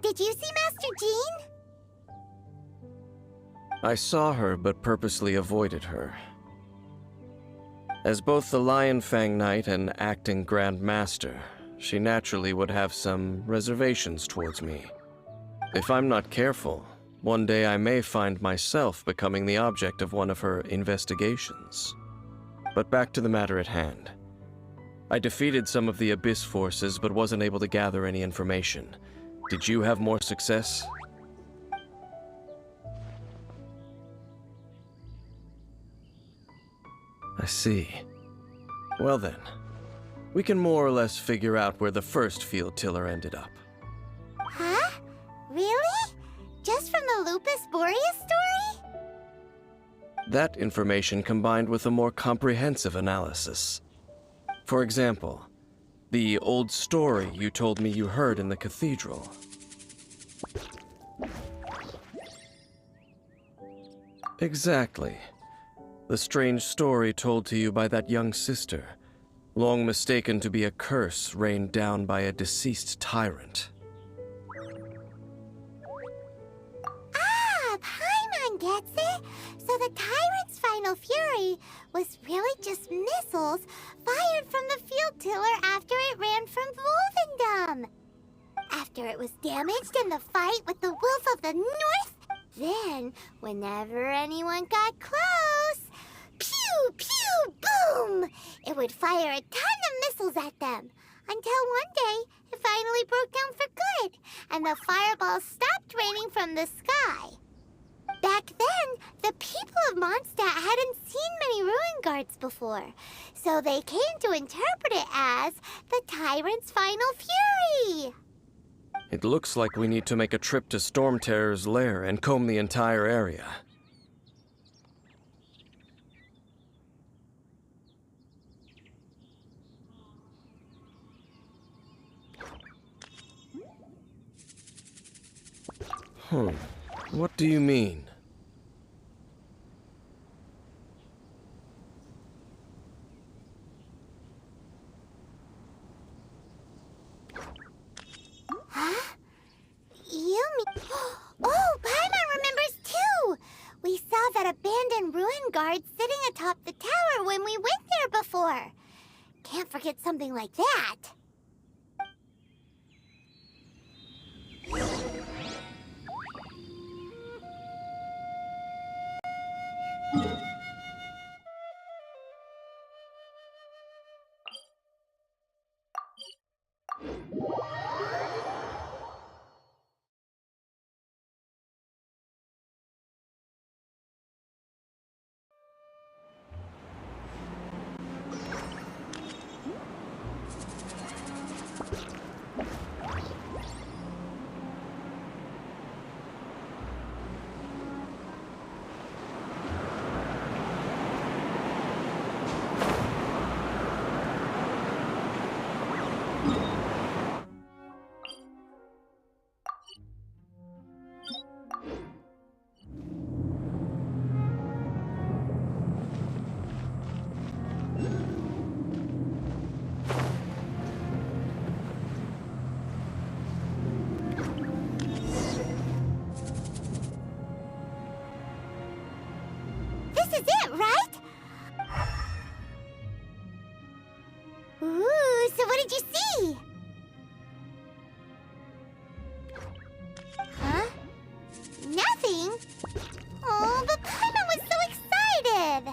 Did you see Master Jean? I saw her, but purposely avoided her. As both the Lion Fang Knight and acting Grand Master, she naturally would have some reservations towards me. If I'm not careful, one day I may find myself becoming the object of one of her investigations. But back to the matter at hand. I defeated some of the Abyss forces, but wasn't able to gather any information. Did you have more success? I see. Well then, we can more or less figure out where the first field tiller ended up. Huh? Really? Just from the Lupus Boreas story? That information combined with a more comprehensive analysis. For example, the old story you told me you heard in the cathedral. Exactly. The strange story told to you by that young sister, long mistaken to be a curse rained down by a deceased tyrant. Ah, Paimon gets it! So the tyrant's final fury was really just missiles fired from the field tiller after it ran from Wolvendom. After it was damaged in the fight with the Wolf of the North, then, whenever anyone got close, pew, pew, boom! It would fire a ton of missiles at them. Until one day, it finally broke down for good, and the fireballs stopped raining from the sky. Back then, the people of Mondstadt hadn't seen many ruin guards before, so they came to interpret it as the Tyrant's final fury. It looks like we need to make a trip to Storm Terror's lair and comb the entire area. What do you mean? Huh? You mean... Oh, Paimon remembers too! We saw that abandoned ruin guard sitting atop the tower when we went there before. Can't forget something like that. This is it, right? Ooh, so what did you see? Huh? Nothing? Oh, but Paimon was so excited!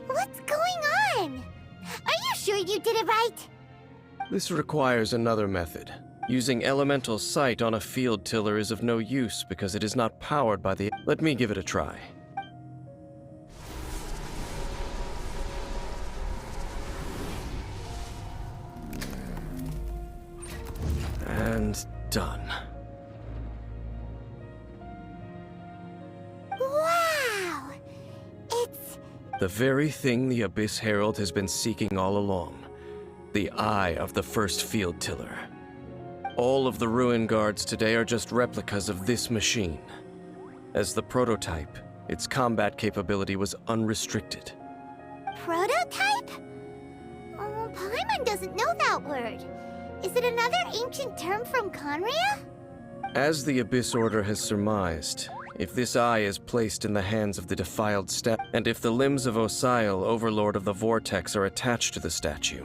What's going on? Are you sure you did it right? This requires another method. Using elemental sight on a field tiller is of no use because it is not powered by the... Let me give it a try. And done. Wow! It's... The very thing the Abyss Herald has been seeking all along. The eye of the first field tiller. All of the ruin guards today are just replicas of this machine. As the prototype, its combat capability was unrestricted. Prototype? Oh, Paimon doesn't know that word. Is it another ancient term from Conria? As the Abyss Order has surmised, if this eye is placed in the hands of the defiled and if the limbs of Osial, Overlord of the Vortex, are attached to the statue,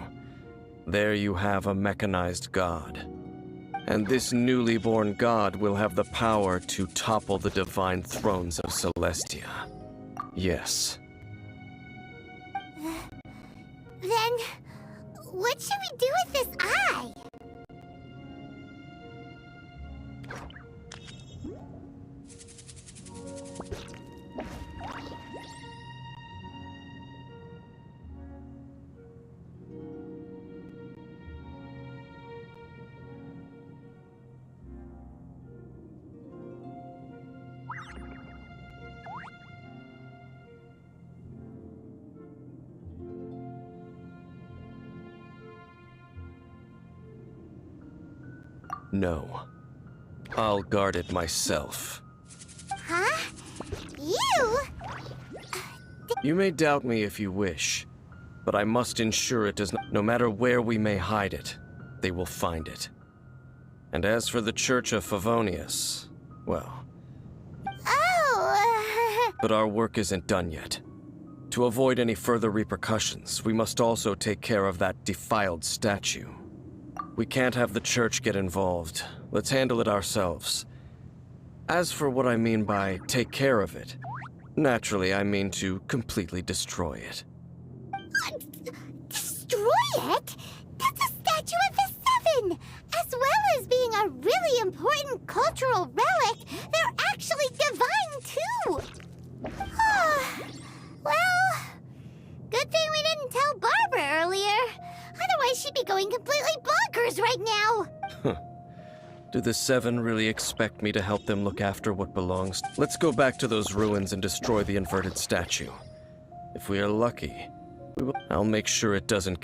there you have a mechanized god. And this newly born god will have the power to topple the divine thrones of Celestia. Yes. Then, what should we do with this eye? No. I'll guard it myself. Huh? You? You may doubt me if you wish, but I must ensure it does not. No matter where we may hide it, they will find it. And as for the Church of Favonius, well. Oh! But our work isn't done yet. To avoid any further repercussions, we must also take care of that defiled statue. We can't have the church get involved. Let's handle it ourselves. As for what I mean by take care of it, naturally I mean to completely destroy it. Destroy it? That's a statue of the Seven! As well as being a really important cultural relic, they're actually divine too! Well, good thing we didn't tell Barbara earlier. Otherwise she'd be going completely bonkers right now! Do the Seven really expect me to help them look after what belongs? Let's go back to those ruins and destroy the inverted statue. If we are lucky, we will. I'll make sure it doesn't.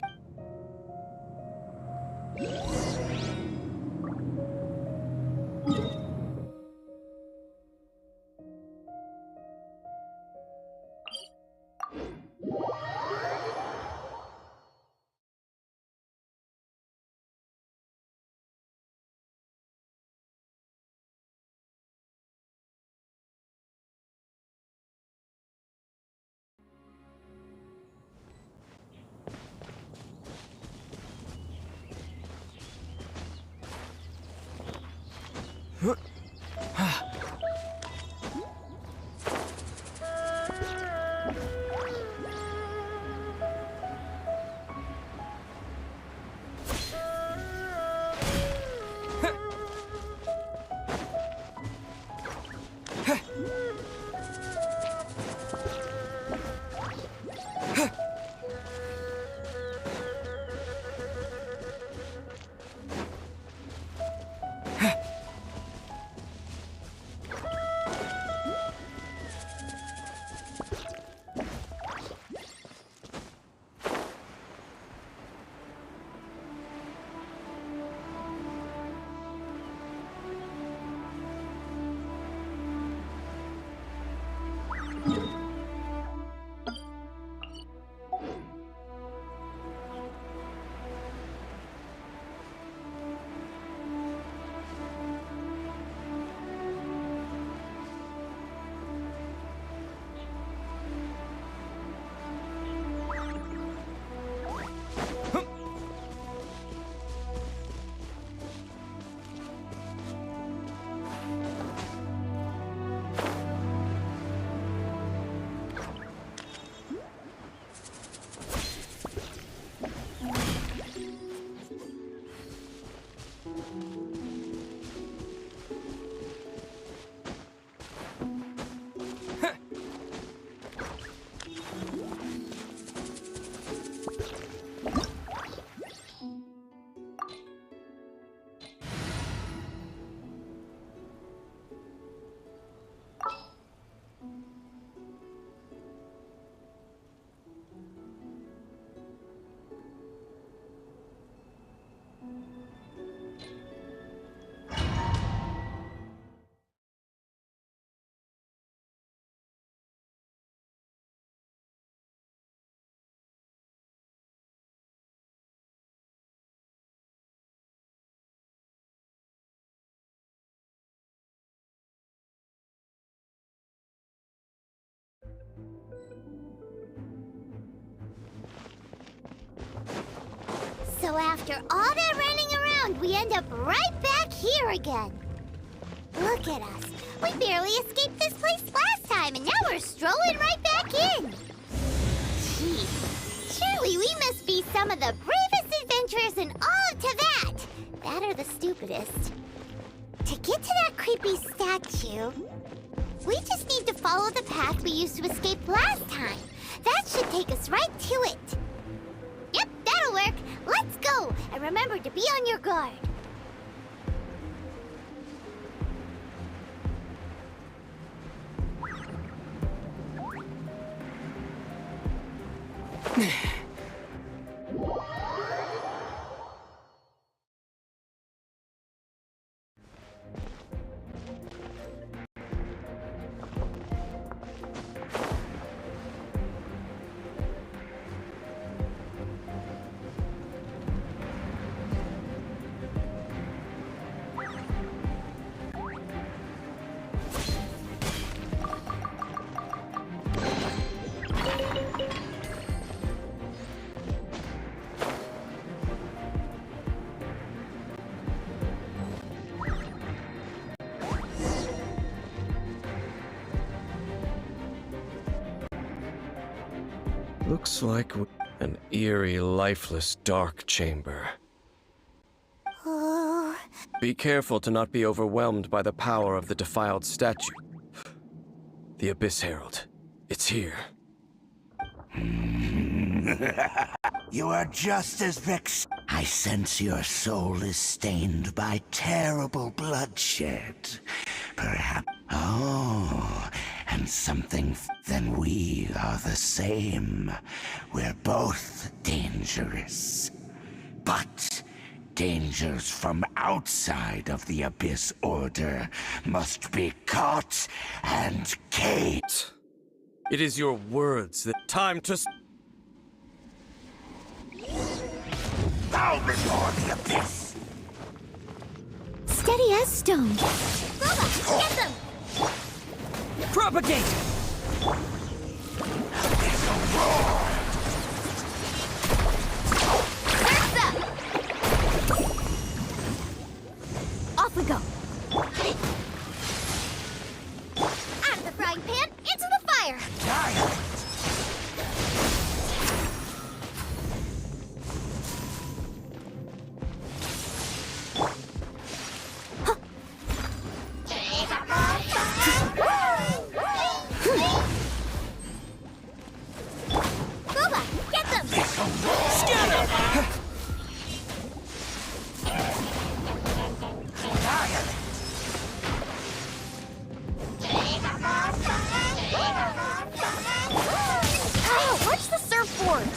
After all that running around, we end up right back here again. Look at us. We barely escaped this place last time, and now we're strolling right back in. Gee, surely we must be some of the bravest adventurers in all of Teyvat. That or the stupidest. To get to that creepy statue, we just need to follow the path we used to escape last time. That should take us right to it. Yep, that'll work. Let's go. And remember to be on your guard. Looks like an eerie, lifeless, dark chamber. Oh, Be careful to not be overwhelmed by the power of the defiled statue. The Abyss Herald. It's here. You are just as vexed. I sense your soul is stained by terrible bloodshed. Perhaps. Oh, and something. Then we are the same. We're both dangerous. But dangers from outside of the Abyss Order must be caught and caged. It is your words that time to. Bow before the Abyss! steady as stone. Boba, get them! Propagate! Off we go. Out of the frying pan, into the fire. Boba, get them! Scatter! Oh, watch the surfboard!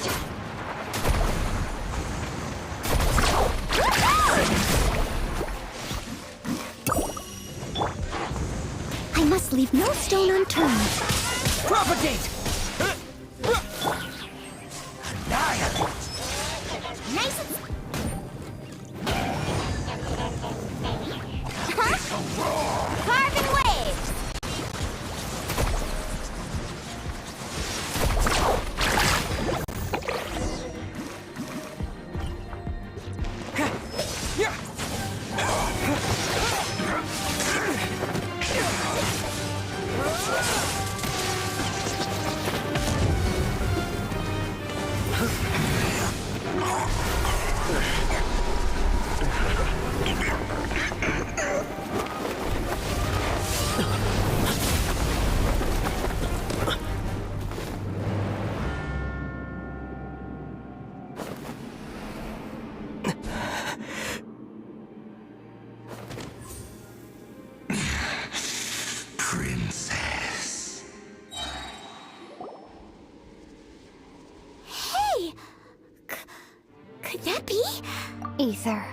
I must leave no stone unturned. Propagate! Nice and... Huh? Carving waves! Princess. Hey! Could that be? Ether.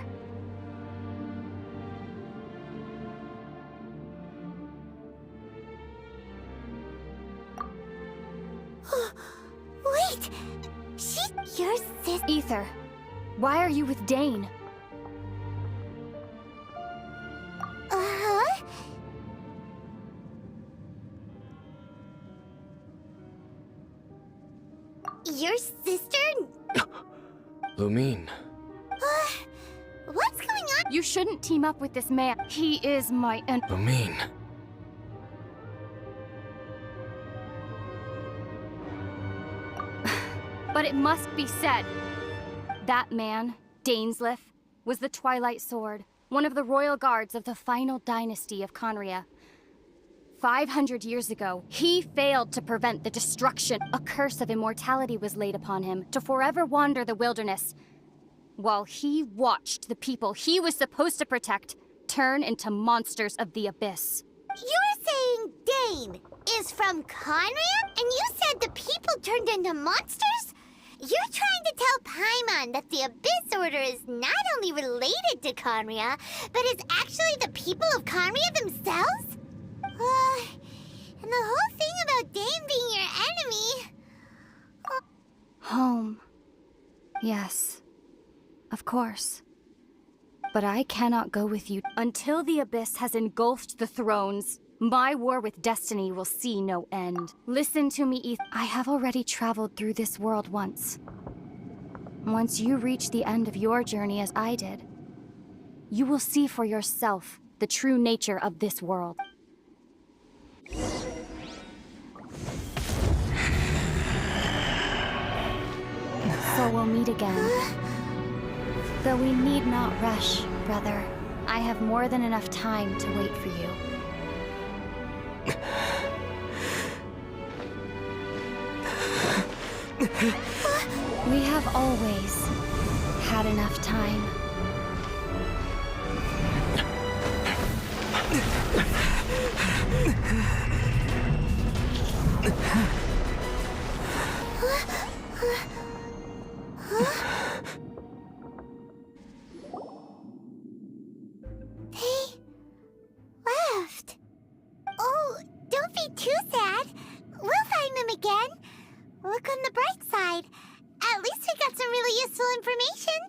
Wait! Your sis... Ether, why are you with Dane? Uh-huh. Your sister? Lumine. You shouldn't team up with this man. He is my Lumine. But it must be said, that man, Dainsleif, was the Twilight Sword, one of the royal guards of the final dynasty of Conria. 500 years ago, he failed to prevent the destruction. A curse of immortality was laid upon him to forever wander the wilderness, while he watched the people he was supposed to protect turn into monsters of the abyss. You're saying Dane is from Conria? And you said the people turned into monsters? You're trying to tell Paimon that the Abyss Order is not only related to Conria, but is actually the people of Conria themselves? And the whole thing about Dane being your enemy... Home. Yes. Of course. But I cannot go with you until the Abyss has engulfed the thrones. My war with destiny will see no end. Listen to me, Ethan. I have already traveled through this world once. Once you reach the end of your journey as I did, you will see for yourself the true nature of this world. So we'll meet again. Though we need not rush, brother. I have more than enough time to wait for you. We have always had enough time. They left. Oh, don't be too sad. We'll find them again. Look on the bright side. At least we got some really useful information.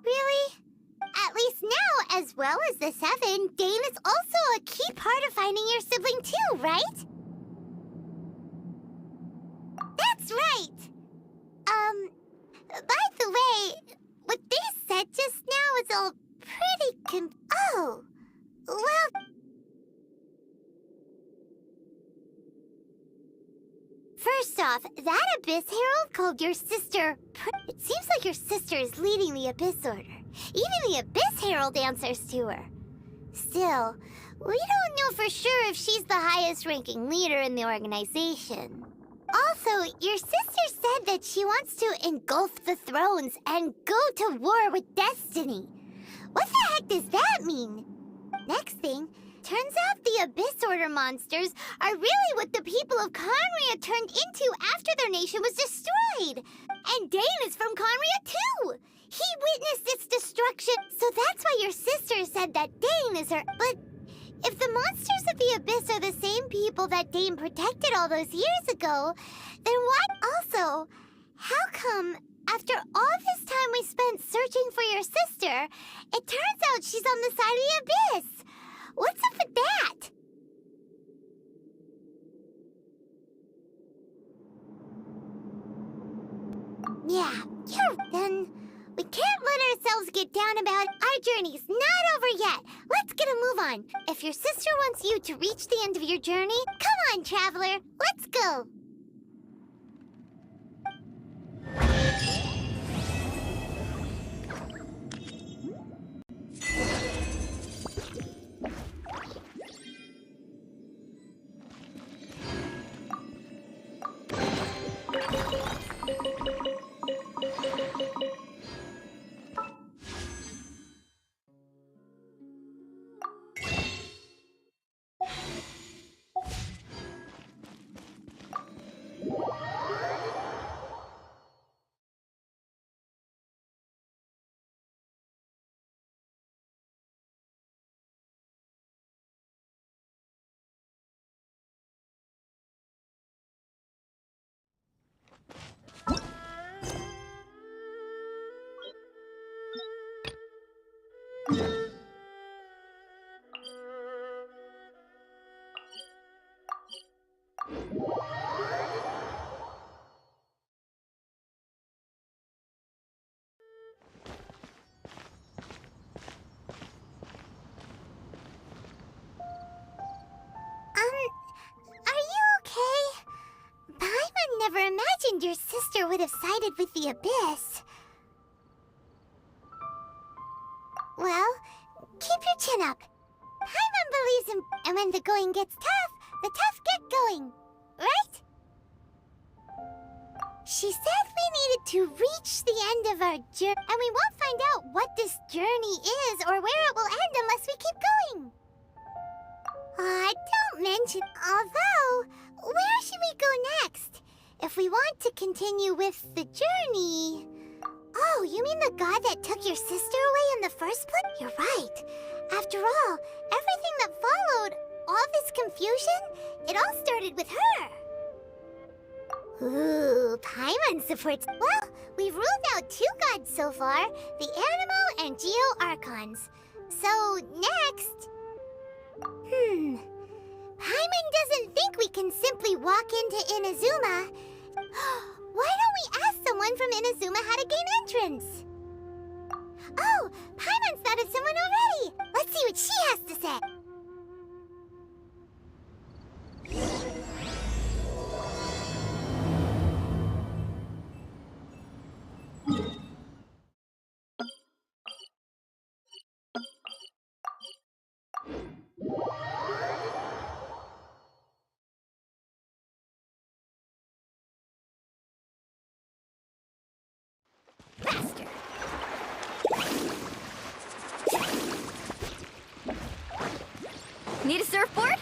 Really? At least now, as well as the Seven, Dane is also a key part of finding your sibling too, right? That's right! By the way, what they said just now is all pretty oh! Well... First off, that Abyss Herald called your sister... It seems like your sister is leading the Abyss Order. Even the Abyss Herald answers to her. Still, we don't know for sure if she's the highest-ranking leader in the organization. Also, your sister said that she wants to engulf the thrones and go to war with destiny. What the heck does that mean? Next thing, turns out the Abyss Order monsters are really what the people of Conria turned into after their nation was destroyed. And Dane is from Conria too. He witnessed its destruction, so that's why your sister said that Dane is her. But if the monsters of the Abyss are the same people that Dane protected all those years ago, then what? Also, how come after all this time we spent searching for your sister, it turns out she's on the side of the Abyss? What's up with that? Yeah, then we can't let ourselves get down about it. Our journey's not over yet. Let's get a move on. If your sister wants you to reach the end of your journey, come on, traveler. Let's go. your sister would have sided with the Abyss. Well, keep your chin up. Paimon believes in... And when the going gets tough, the tough get going. Right? She said we needed to reach the end of our journey, and we won't find out what this journey is or where it will end unless we keep going. Don't mention... Although, where should we go next? If we want to continue with the journey... Oh, you mean the god that took your sister away in the first place? You're right. After all, everything that followed, all this confusion, it all started with her. Ooh, Paimon supports... Well, we've ruled out 2 gods so far, the Animo and Geo Archons. So, next... Paimon doesn't think we can simply walk into Inazuma. Why don't we ask someone from Inazuma how to gain entrance? Oh, Paimon's thought of someone already. Let's see what she has to say. Faster. Need a surfboard?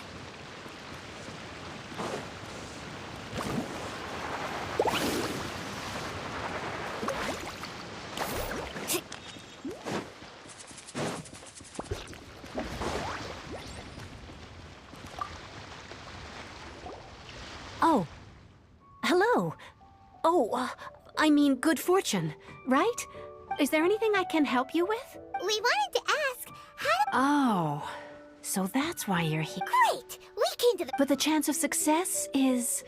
Oh. Hello. Oh, I mean good fortune, right? Is there anything I can help you with? We wanted to ask, how to... Oh, so that's why you're here. Great! We came to the... But the chance of success is...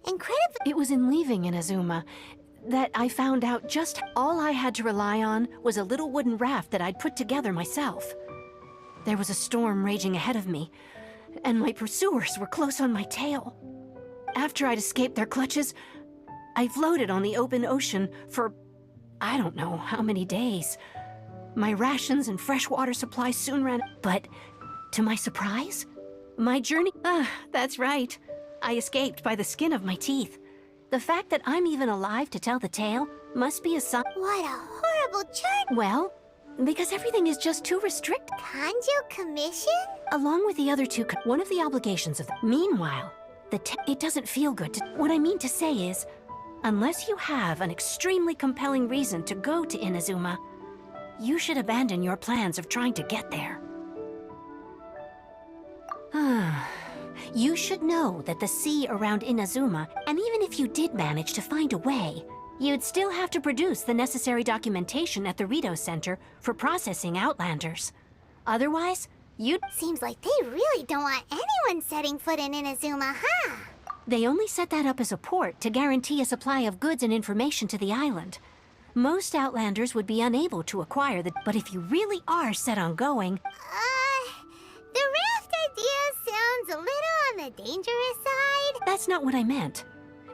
Incredible... It was in leaving Inazuma that I found out just all I had to rely on was a little wooden raft that I'd put together myself. There was a storm raging ahead of me, and my pursuers were close on my tail. After I'd escaped their clutches, I floated on the open ocean for I don't know how many days. My rations and freshwater supplies soon ran, but to my surprise, my journey... that's right. I escaped by the skin of my teeth. The fact that I'm even alive to tell the tale must be a sign... What a horrible journey! Well, because everything is just too restricted. Kanjo Commission? Along with the other 2, one of the obligations of the... Meanwhile, it doesn't feel good to... What I mean to say is, unless you have an extremely compelling reason to go to Inazuma, you should abandon your plans of trying to get there. You should know that the sea around Inazuma, and even if you did manage to find a way, you'd still have to produce the necessary documentation at the Rito Center for processing Outlanders. Otherwise, you'd... Seems like they really don't want anyone setting foot in Inazuma, huh? They only set that up as a port to guarantee a supply of goods and information to the island. Most Outlanders would be unable to acquire the... But if you really are set on going... The raft idea sounds a little on the dangerous side. That's not what I meant.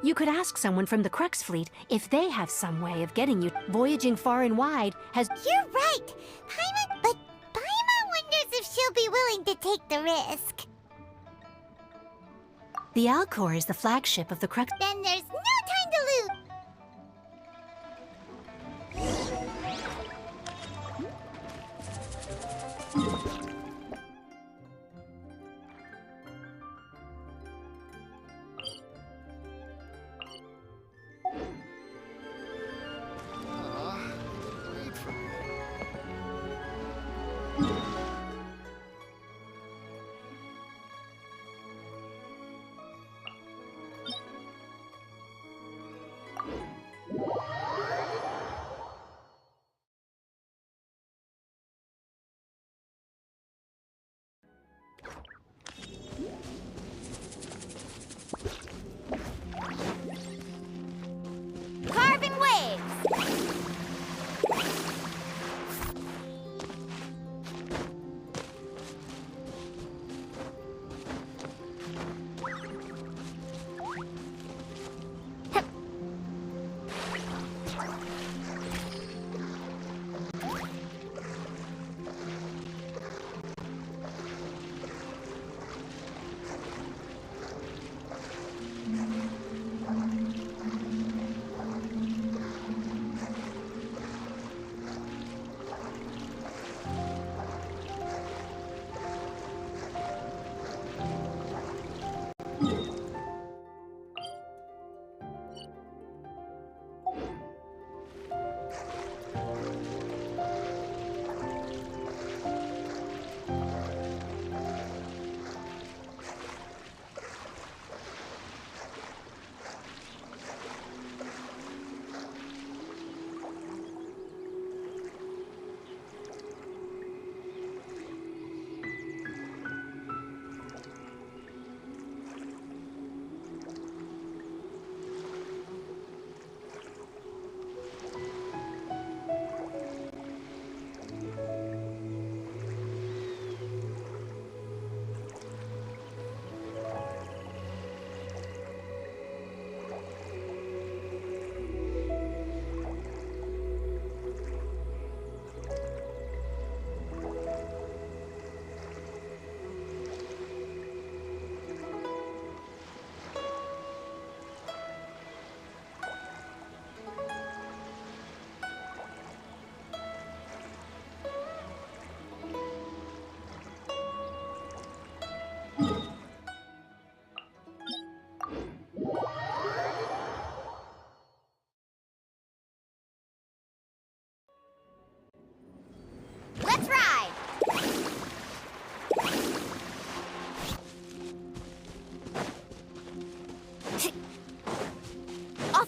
You could ask someone from the Crux fleet if they have some way of getting you. Voyaging far and wide has... You're right! But Paimon wonders if she'll be willing to take the risk. The Alcor is the flagship of the Crux... Then there's no time to lose!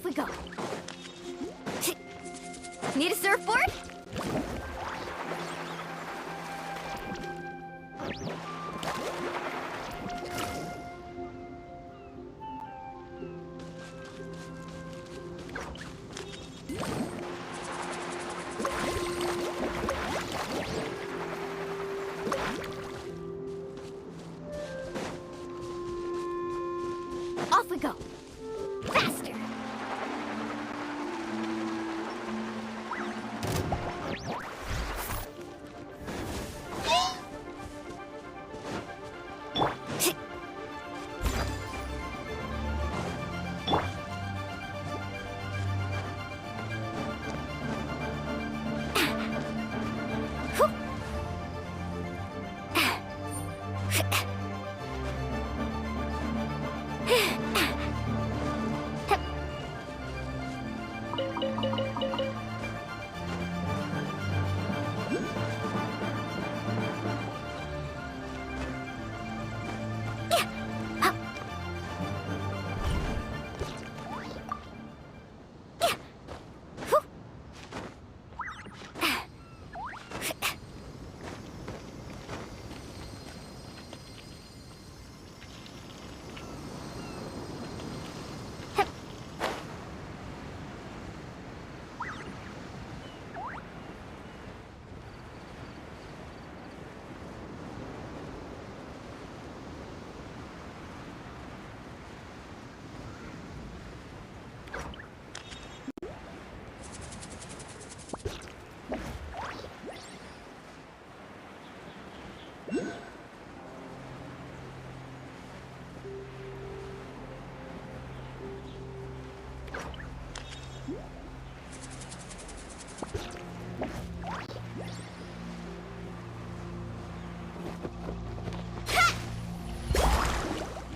we go. Need a surfboard? Off we go. Faster.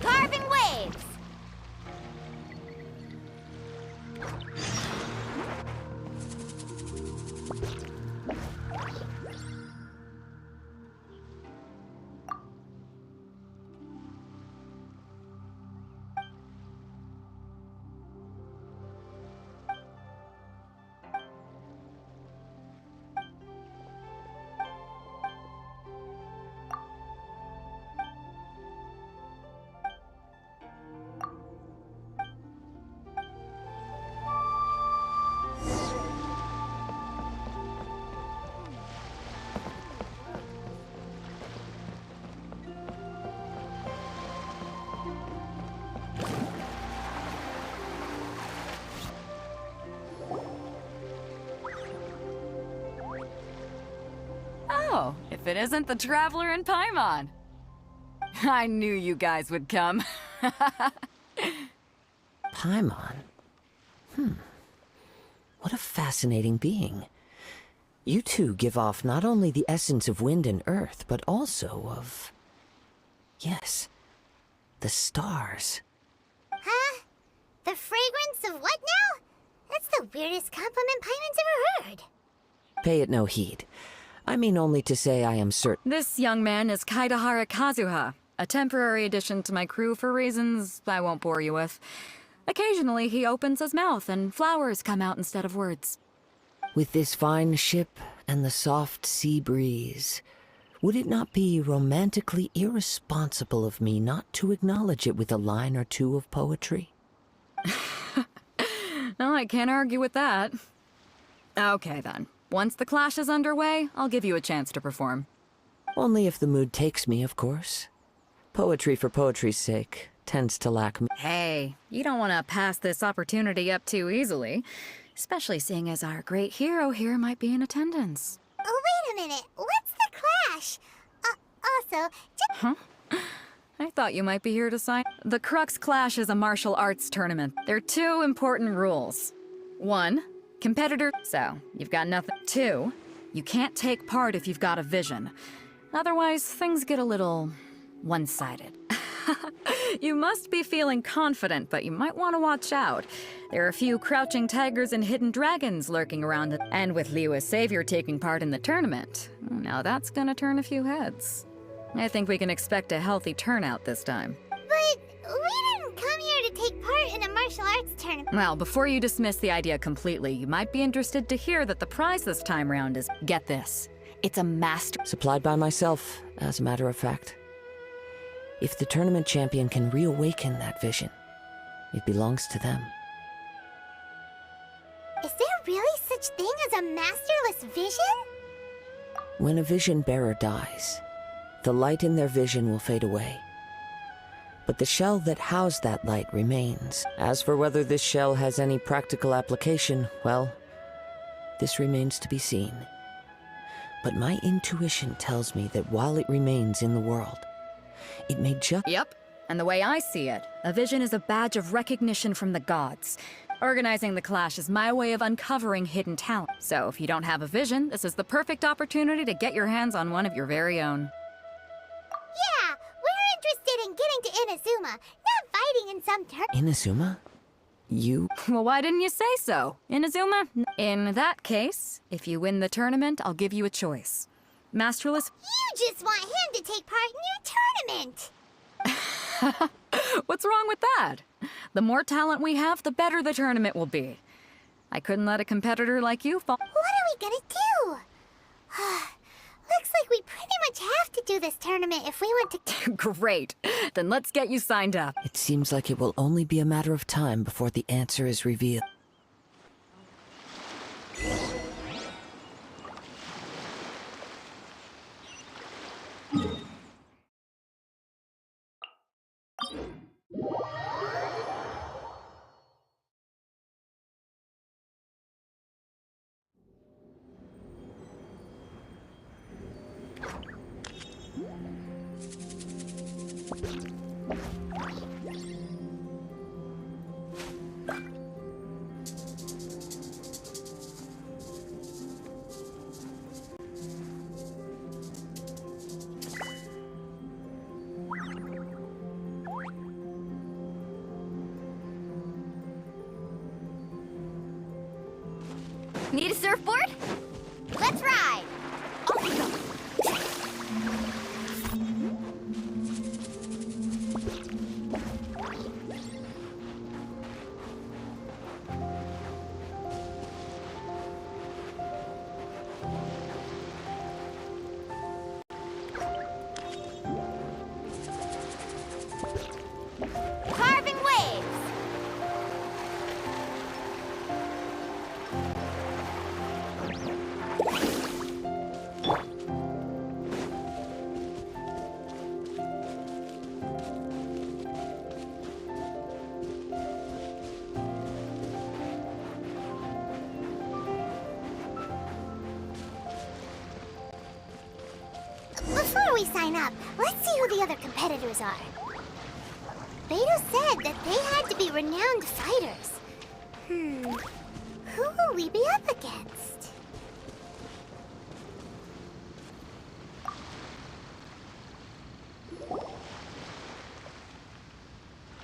Carving waves. Oh, if it isn't the Traveler and Paimon. I knew you guys would come. Paimon? What a fascinating being. You two give off not only the essence of wind and earth, but also of... yes, the stars. Huh? The fragrance of what now? That's the weirdest compliment Paimon's ever heard. Pay it no heed. I mean only to say I am certain... This young man is Kaidahara Kazuha, a temporary addition to my crew for reasons I won't bore you with. Occasionally he opens his mouth and flowers come out instead of words. With this fine ship and the soft sea breeze, would it not be romantically irresponsible of me not to acknowledge it with a line or two of poetry? No, I can't argue with that. Okay then. Once the clash is underway, I'll give you a chance to perform. Only if the mood takes me, of course. Poetry for poetry's sake tends to lack me. Hey, you don't want to pass this opportunity up too easily, especially seeing as our great hero here might be in attendance. Oh, wait a minute. What's the clash? Also, Huh? I thought you might be here to sign. The Crux Clash is a martial arts tournament. There are two important rules. 1, competitor. So, you've got nothing. 2, you can't take part if you've got a vision. Otherwise, things get a little one-sided. You must be feeling confident, but you might want to watch out. There are a few crouching tigers and hidden dragons lurking around, and with Liu as savior taking part in the tournament, now that's gonna turn a few heads. I think we can expect a healthy turnout this time. but we didn't come here to take part in a martial arts tournament. Well, before you dismiss the idea completely, you might be interested to hear that the prize this time round is, get this, it's a master. Supplied by myself, as a matter of fact. If the tournament champion can reawaken that vision, it belongs to them. Is there really such thing as a masterless vision? When a vision bearer dies, the light in their vision will fade away. But the shell that housed that light remains. As for whether this shell has any practical application, well, this remains to be seen. But my intuition tells me that while it remains in the world, it may just— Yep, and the way I see it, a vision is a badge of recognition from the gods. Organizing the clash is my way of uncovering hidden talent. So if you don't have a vision, this is the perfect opportunity to get your hands on one of your very own. Yeah, we're interested in getting to Inazuma, not fighting in some Inazuma? You— Well, why didn't you say so? Inazuma? In that case, if you win the tournament, I'll give you a choice. Masterless— You just want him to take part in your tournament! What's wrong with that? The more talent we have, the better the tournament will be. I couldn't let a competitor like you fall— What are we gonna do? Looks like we pretty much have to do this tournament if we want to— Great. Then let's get you signed up. It seems like it will only be a matter of time before the answer is revealed. Need a surfboard? Let's ride! Carving waves! Before we sign up, let's see who the other competitors are. Beto said that they had to be renowned fighters. Who will we be up against?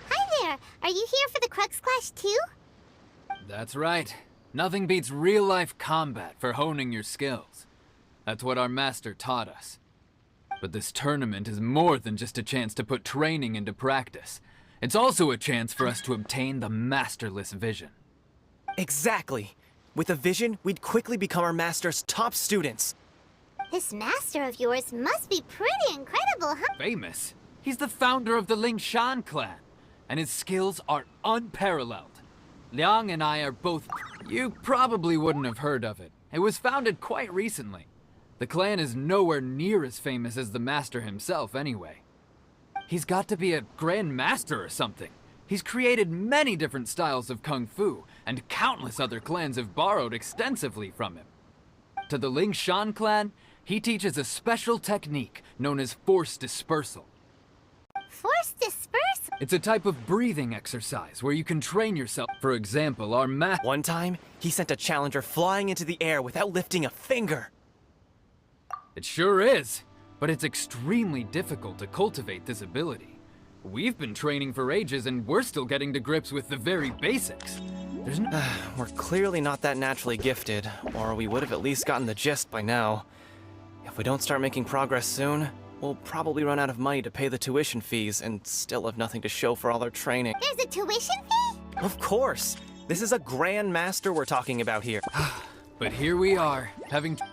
Hi there! Are you here for the Crux Clash too? That's right. Nothing beats real-life combat for honing your skills. That's what our master taught us. But this tournament is more than just a chance to put training into practice. It's also a chance for us to obtain the masterless vision. Exactly. With a vision, we'd quickly become our master's top students. This master of yours must be pretty incredible, huh? Famous? He's the founder of the Lingshan clan, and his skills are unparalleled. Liang and I are both— You probably wouldn't have heard of it. It was founded quite recently. The clan is nowhere near as famous as the master himself, anyway. He's got to be a grand master or something. He's created many different styles of kung fu, and countless other clans have borrowed extensively from him. To the Lingshan clan, he teaches a special technique known as force dispersal. Force dispersal? It's a type of breathing exercise where you can train yourself. For example, our One time, he sent a challenger flying into the air without lifting a finger. It sure is, but it's extremely difficult to cultivate this ability. We've been training for ages and we're still getting to grips with the very basics. There's no— We're clearly not that naturally gifted, or we would have at least gotten the gist by now. If we don't start making progress soon, we'll probably run out of money to pay the tuition fees and still have nothing to show for all our training. There's a tuition fee? Of course. This is a Grand Master we're talking about here. But here we are,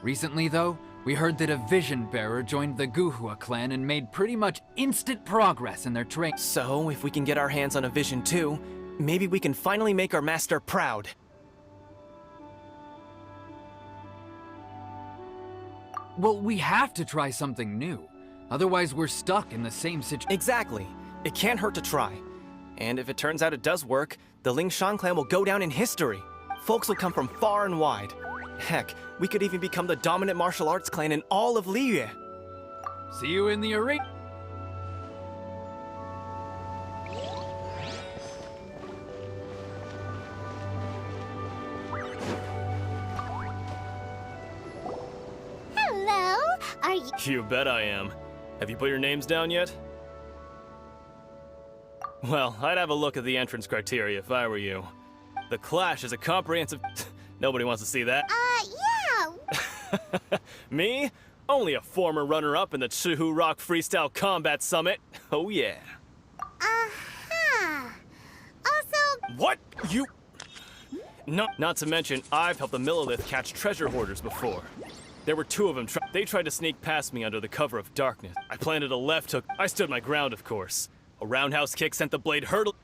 Recently, though, we heard that a Vision Bearer joined the Guhua clan and made pretty much instant progress in their training. So, if we can get our hands on a Vision too, maybe we can finally make our master proud. Well, we have to try something new. Otherwise, we're stuck in the same situation. Exactly. It can't hurt to try. And if it turns out it does work, the Lingshan clan will go down in history. Folks will come from far and wide. Heck, we could even become the dominant martial arts clan in all of Liyue. See you in the arena. Hello? Are you... You bet I am. Have you put your names down yet? Well, I'd have a look at the entrance criteria if I were you. The Clash is a comprehensive... Nobody wants to see that. yeah. Me? Only a former runner-up in the Chihu Rock Freestyle Combat Summit. Oh yeah. Uh-huh. Also... What? You... No, not to mention, I've helped the Millilith catch treasure hoarders before. There were two of them. They tried to sneak past me under the cover of darkness. I planted a left hook. I stood my ground, of course. A roundhouse kick sent the blade hurtle.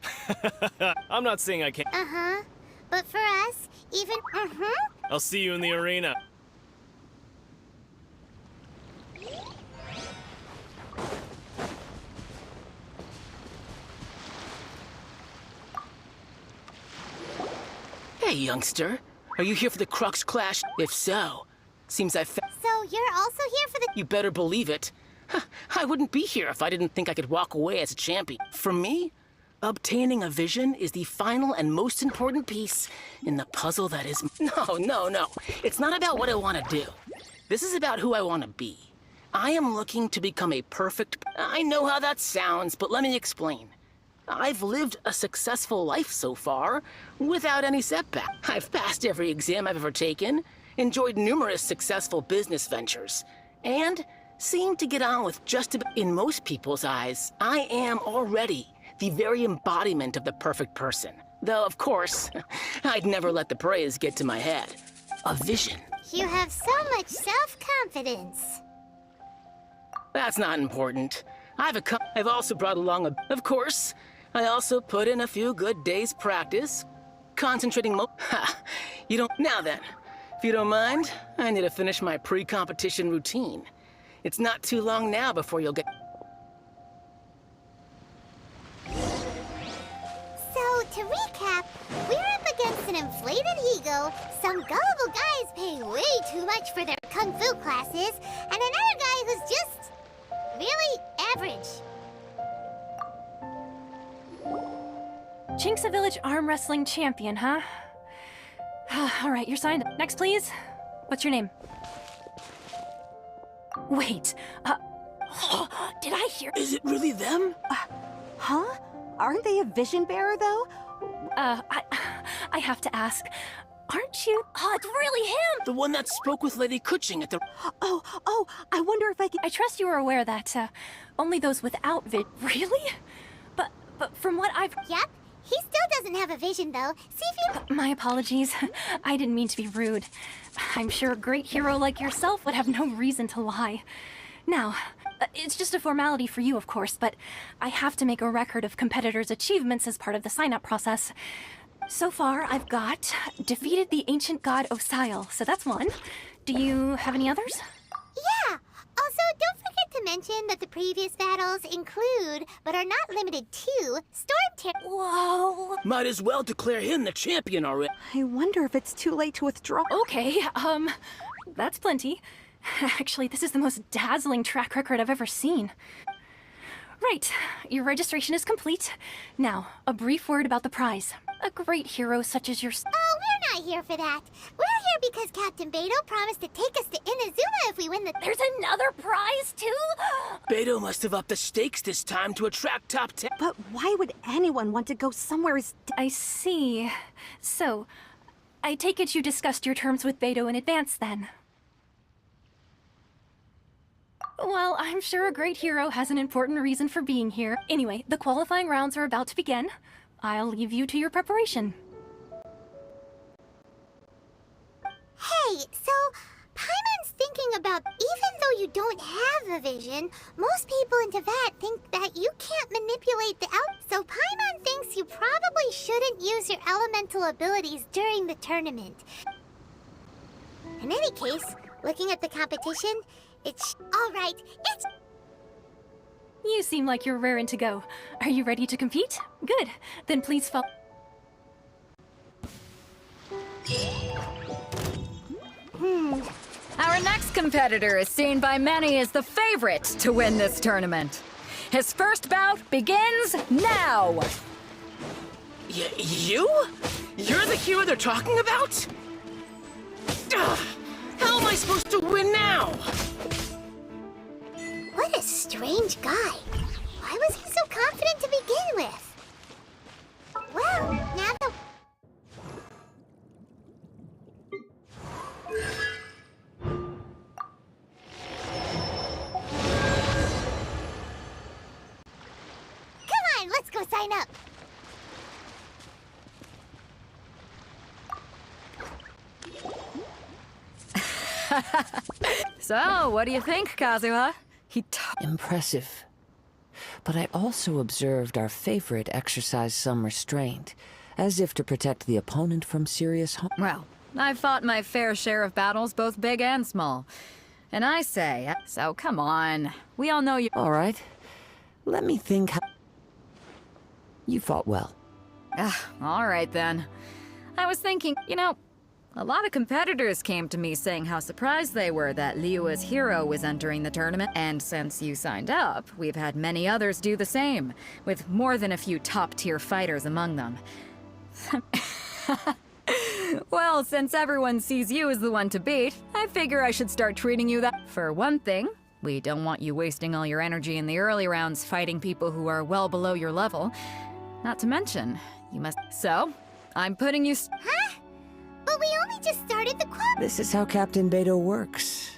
I'm not saying I can't. Uh-huh. But for us, even... Uh-huh. I'll see you in the arena. Hey, youngster. Are you here for the Crux Clash? If so, seems I So you're also here for the... You better believe it. I wouldn't be here if I didn't think I could walk away as a champion. For me, obtaining a vision is the final and most important piece in the puzzle that is... No. It's not about what I want to do. This is about who I want to be. I am looking to become a perfect... I know how that sounds, but let me explain. I've lived a successful life so far, without any setback. I've passed every exam I've ever taken, enjoyed numerous successful business ventures, and seem to get on with just about... In most people's eyes, I am already the very embodiment of the perfect person. Though, of course, I'd never let the praise get to my head. A vision. You have so much self-confidence. That's not important. I've also brought along a... Of course, I also put in a few good days' practice, concentrating you don't... Now then, if you don't mind, I need to finish my pre-competition routine. It's not too long now before you'll get... So, to recap, we're up against an inflated ego, some gullible guys pay way too much for their kung fu classes, and another guy who's just... really average. Jinxa Village arm wrestling champion, huh? All right, you're signed. Next, please. What's your name? Wait, did I hear? Is it really them? Huh? Aren't they a vision bearer, though? I have to ask. Aren't you? Oh, it's really him! The one that spoke with Lady Kuching at the... Oh, I wonder if I can... I trust you are aware that, only those without Really? But from what I've... Yep, he still doesn't have a vision, though. See if you... My apologies. I didn't mean to be rude. I'm sure a great hero like yourself would have no reason to lie. Now, it's just a formality for you, of course, but I have to make a record of competitors' achievements as part of the sign-up process. So far, I've got defeated the ancient god Osile, so that's one. Do you have any others? Yeah! Also, don't forget to mention that the previous battles include, but are not limited to, Whoa! Might as well declare him the champion already. I wonder if it's too late to withdraw. Okay, that's plenty. Actually, this is the most dazzling track record I've ever seen. Right, your registration is complete. Now, a brief word about the prize. A great hero such as yourself. Oh, we're not here for that. We're here because Captain Beto promised to take us to Inazuma if we win the... There's another prize, too? Beto must have upped the stakes this time to attract top 10. But why would anyone want to go somewhere as... I see. So, I take it you discussed your terms with Beto in advance, then? Well, I'm sure a great hero has an important reason for being here. Anyway, the qualifying rounds are about to begin. I'll leave you to your preparation. Hey, so Paimon's thinking about even though you don't have a vision, most people in Teyvat think that you can't manipulate the so Paimon thinks you probably shouldn't use your elemental abilities during the tournament. In any case, looking at the competition, it's alright, it's... You seem like you're raring to go. Are you ready to compete? Good. Then please follow. Our next competitor is seen by many as the favorite to win this tournament. His first bout begins now! You? You're the hero they're talking about? Ugh, how am I supposed to win now? What a strange guy. Why was he so confident to begin with? Well, now that... Come on, let's go sign up. So, what do you think, Kazuha? Impressive. But I also observed our favorite exercise some restraint, as if to protect the opponent from serious harm. Well, I've fought my fair share of battles, both big and small. And I say, so come on. We all know you— All right. Let me think how... You fought well. All right then. I was thinking, you know, a lot of competitors came to me saying how surprised they were that Liyue's hero was entering the tournament, and since you signed up, we've had many others do the same, with more than a few top-tier fighters among them. Well, since everyone sees you as the one to beat, I figure I should start treating you that— For one thing, we don't want you wasting all your energy in the early rounds fighting people who are well below your level. Not to mention, you must— So, I'm putting you— Huh? But we only just started the quad. This is how Captain Beto works.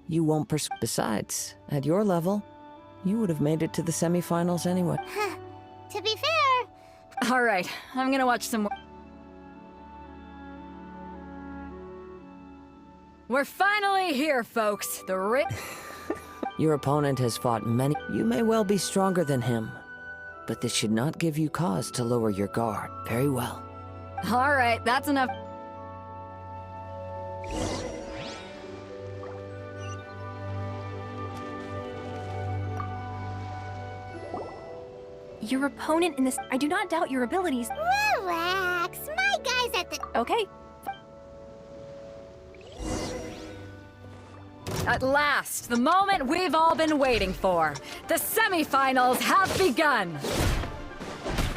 You won't Besides, at your level, you would have made it to the semifinals anyway. To be fair... All right, I'm gonna watch some more. We're finally here, folks. Your opponent has fought many. You may well be stronger than him, but this should not give you cause to lower your guard. Very well. All right, that's enough. Your opponent in this— I do not doubt your abilities. Relax, my guy's at the... Okay. At last, the moment we've all been waiting for. The semifinals have begun.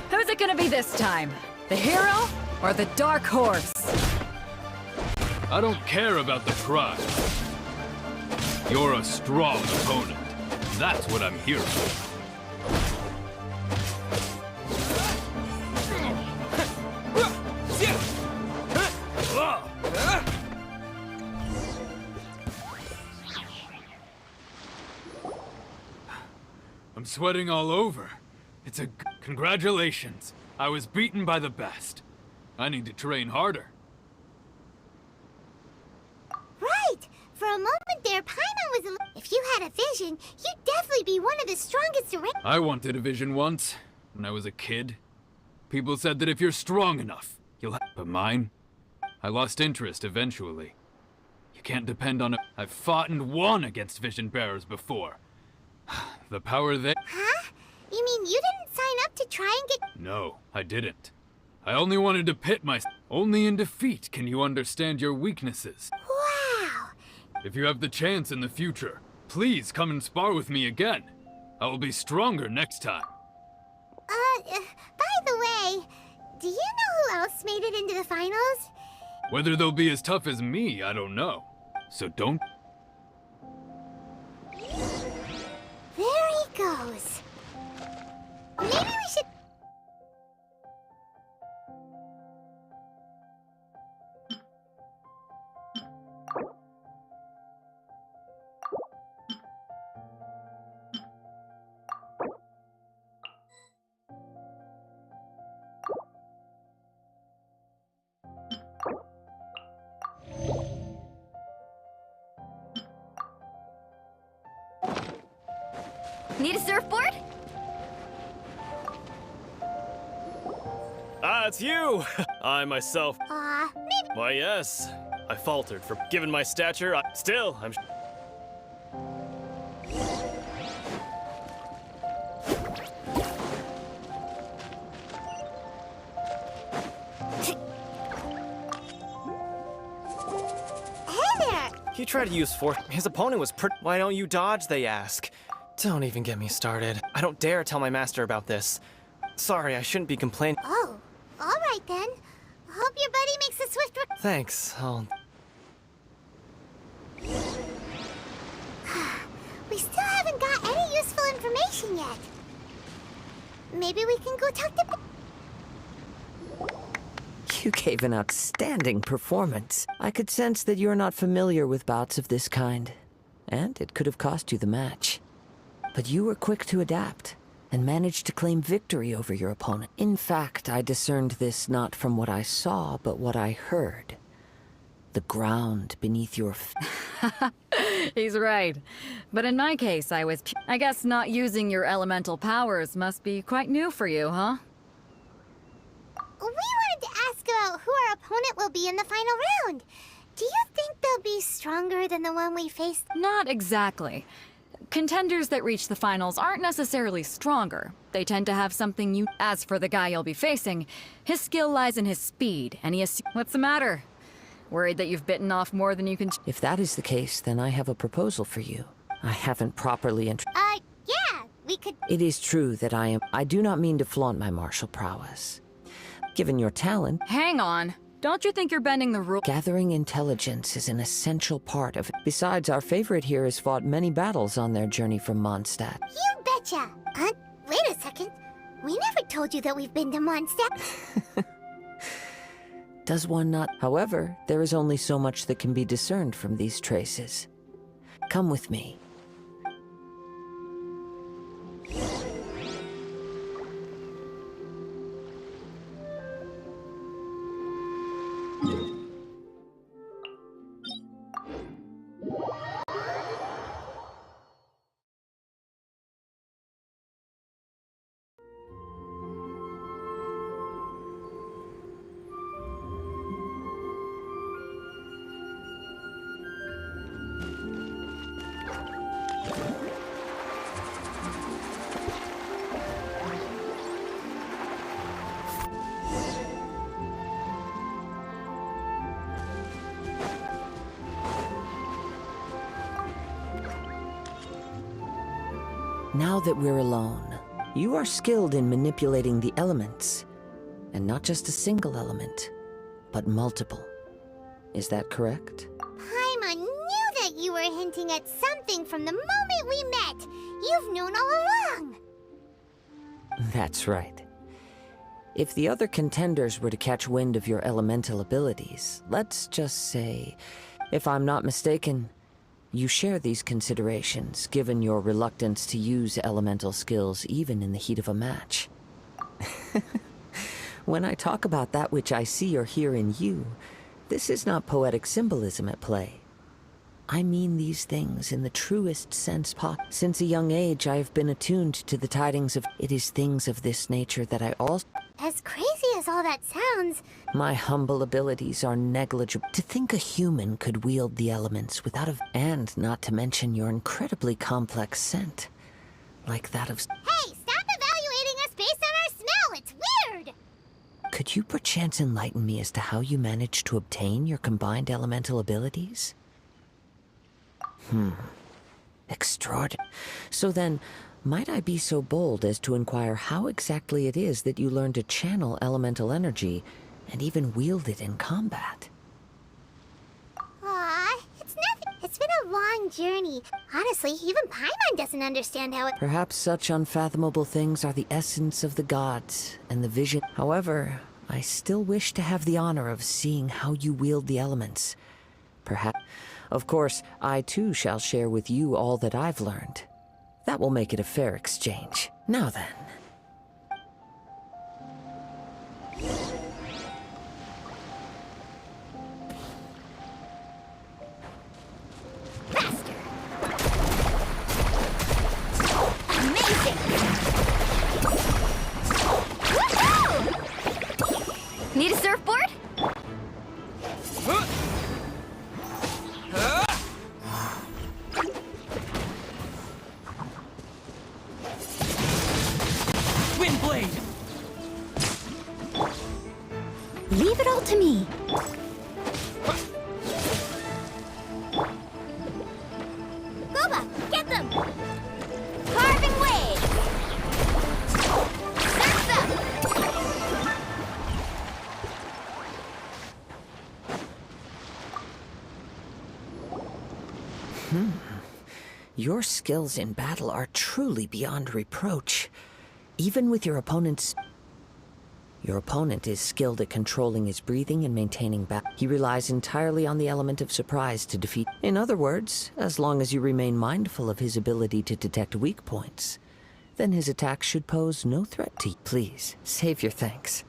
Who's it gonna be this time? The hero or the dark horse? I don't care about the prize. You're a strong opponent. That's what I'm here for. I'm sweating all over. Congratulations. I was beaten by the best. I need to train harder. Right! For a moment there, Paimon was if you had a vision, you'd definitely be one of the strongest around. I wanted a vision once, when I was a kid. People said that if you're strong enough, you'll have— But mine? I lost interest eventually. You can't depend on it. I've fought and won against vision bearers before. The power they— Huh? You mean you didn't sign up to try and get— No, I didn't. I only wanted to pit myself. Only in defeat can you understand your weaknesses. Wow! If you have the chance in the future, please come and spar with me again. I will be stronger next time. By the way, do you know who else made it into the finals? Whether they'll be as tough as me, I don't know. So don't— There he goes. Maybe we should... Need a surfboard? Ah, it's you! I myself. Maybe. Why, yes. I faltered for given my stature. Still, I'm. Hey there! He tried to use force. His opponent was Why don't you dodge, they ask. Don't even get me started. I don't dare tell my master about this. Sorry, I shouldn't be complaining. Oh, all right then. Hope your buddy makes a swift Thanks, We still haven't got any useful information yet. Maybe we can go talk to... You gave an outstanding performance. I could sense that you're not familiar with bouts of this kind, and it could have cost you the match. But you were quick to adapt, and managed to claim victory over your opponent. In fact, I discerned this not from what I saw, but what I heard. The ground beneath your He's right. But in my case, I guess not using your elemental powers must be quite new for you, huh? We wanted to ask about who our opponent will be in the final round. Do you think they'll be stronger than the one we faced? Not exactly. Contenders that reach the finals aren't necessarily stronger. They tend to have something you... As for the guy you'll be facing, his skill lies in his speed, and he is... What's the matter? Worried that you've bitten off more than you can... If that is the case, then I have a proposal for you. I haven't properly Yeah, we could... It is true that I do not mean to flaunt my martial prowess. Given your talent... Hang on. Don't you think you're bending the rule? Gathering intelligence is an essential part of it. Besides, our favorite here has fought many battles on their journey from Mondstadt. You betcha! Wait a second. We never told you that we've been to Mondstadt. Does one not? However, there is only so much that can be discerned from these traces. Come with me. Now that we're alone, you are skilled in manipulating the elements. And not just a single element, but multiple. Is that correct? Paimon knew that you were hinting at something from the moment we met. You've known all along. That's right. If the other contenders were to catch wind of your elemental abilities, let's just say, if I'm not mistaken, you share these considerations, given your reluctance to use elemental skills even in the heat of a match. When I talk about that which I see or hear in you, this is not poetic symbolism at play. I mean these things in the truest sense possible. Since a young age, I have been attuned to the tidings of... It is things of this nature that I also... As crazy as all that sounds... My humble abilities are negligible. To think a human could wield the elements without a... And not to mention your incredibly complex scent. Like that of... Hey, stop evaluating us based on our smell! It's weird! Could you perchance enlighten me as to how you managed to obtain your combined elemental abilities? Extraordinary. So then, might I be so bold as to inquire how exactly it is that you learned to channel elemental energy and even wield it in combat? Aw, it's nothing. It's been a long journey. Honestly, even Paimon doesn't understand how it... Perhaps such unfathomable things are the essence of the gods and the vision. However, I still wish to have the honor of seeing how you wield the elements. Perhaps... Of course, I too shall share with you all that I've learned. That will make it a fair exchange. Now then. Master! to me! Boba, get them! Carving waves! That's them! Your skills in battle are truly beyond reproach. Even with your opponent's... Your opponent is skilled at controlling his breathing and maintaining balance. He relies entirely on the element of surprise to defeat. In other words, as long as you remain mindful of his ability to detect weak points, then his attacks should pose no threat to you. Please, save your thanks.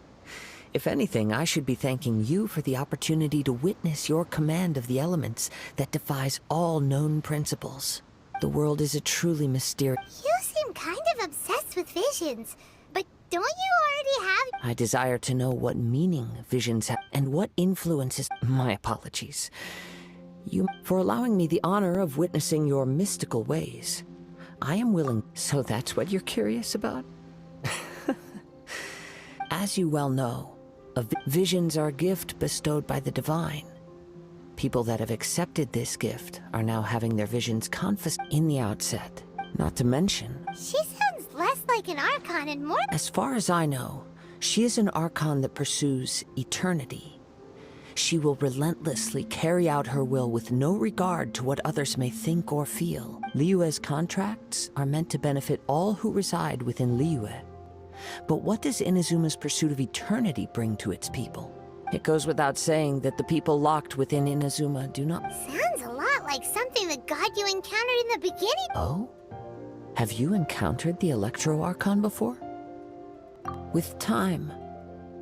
If anything, I should be thanking you for the opportunity to witness your command of the elements that defies all known principles. The world is a truly mysterious... You seem kind of obsessed with visions, but don't you already have... I desire to know what meaning visions have and what influences... My apologies. You... For allowing me the honor of witnessing your mystical ways. I am willing... So that's what you're curious about? As you well know, visions are a gift bestowed by the divine. People that have accepted this gift are now having their visions confiscated in the outset. Not to mention... She sounds less like an Archon and more... As far as I know, she is an Archon that pursues eternity. She will relentlessly carry out her will with no regard to what others may think or feel. Liyue's contracts are meant to benefit all who reside within Liyue. But what does Inazuma's pursuit of eternity bring to its people? It goes without saying that the people locked within Inazuma do not... Sounds a lot like something the god you encountered in the beginning. Oh? Have you encountered the Electro Archon before? With time,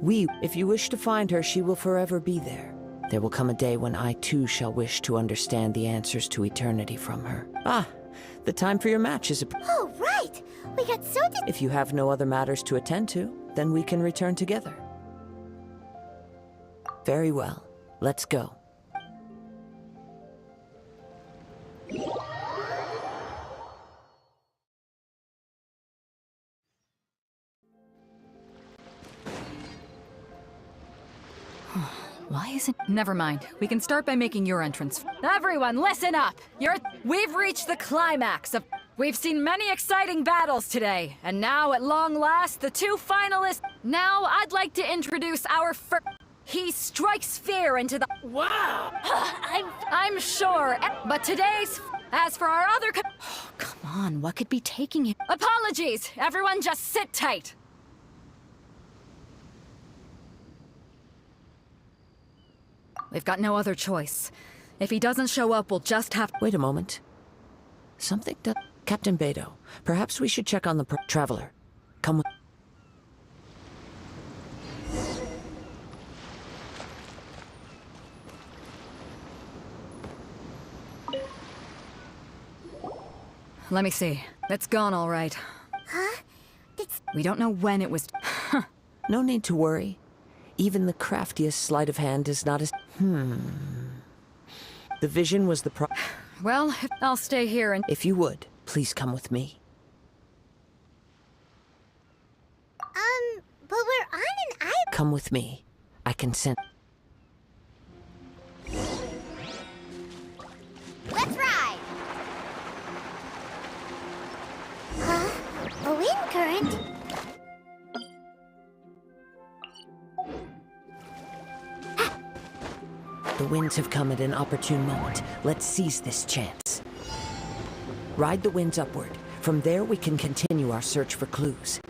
if you wish to find her, she will forever be there. There will come a day when I too shall wish to understand the answers to eternity from her. Ah, the time for your match is... Oh, right! We got so... If you have no other matters to attend to, then we can return together. Very well. Let's go. Why isn't... Never mind. We can start by making your entrance. Everyone, listen up! We've reached the climax of... We've seen many exciting battles today, and now, at long last, the two finalists... Now, I'd like to introduce our first... He strikes fear into the... Wow! I'm sure, but today's... As for our other... Oh, come on, what could be taking him? Apologies! Everyone just sit tight! We've got no other choice. If he doesn't show up, we'll just have... Wait a moment. Something does... Captain Beto, perhaps we should check on the traveler. Come with... Let me see. It's gone all right. Huh? We don't know when it was... No need to worry. Even the craftiest sleight of hand is not as... The vision was the Well, I'll stay here and... If you would, please come with me. But we're on an island. Come with me. I can send... Let's ride! Huh? A wind current? The winds have come at an opportune moment. Let's seize this chance. Ride the winds upward. From there, we can continue our search for clues.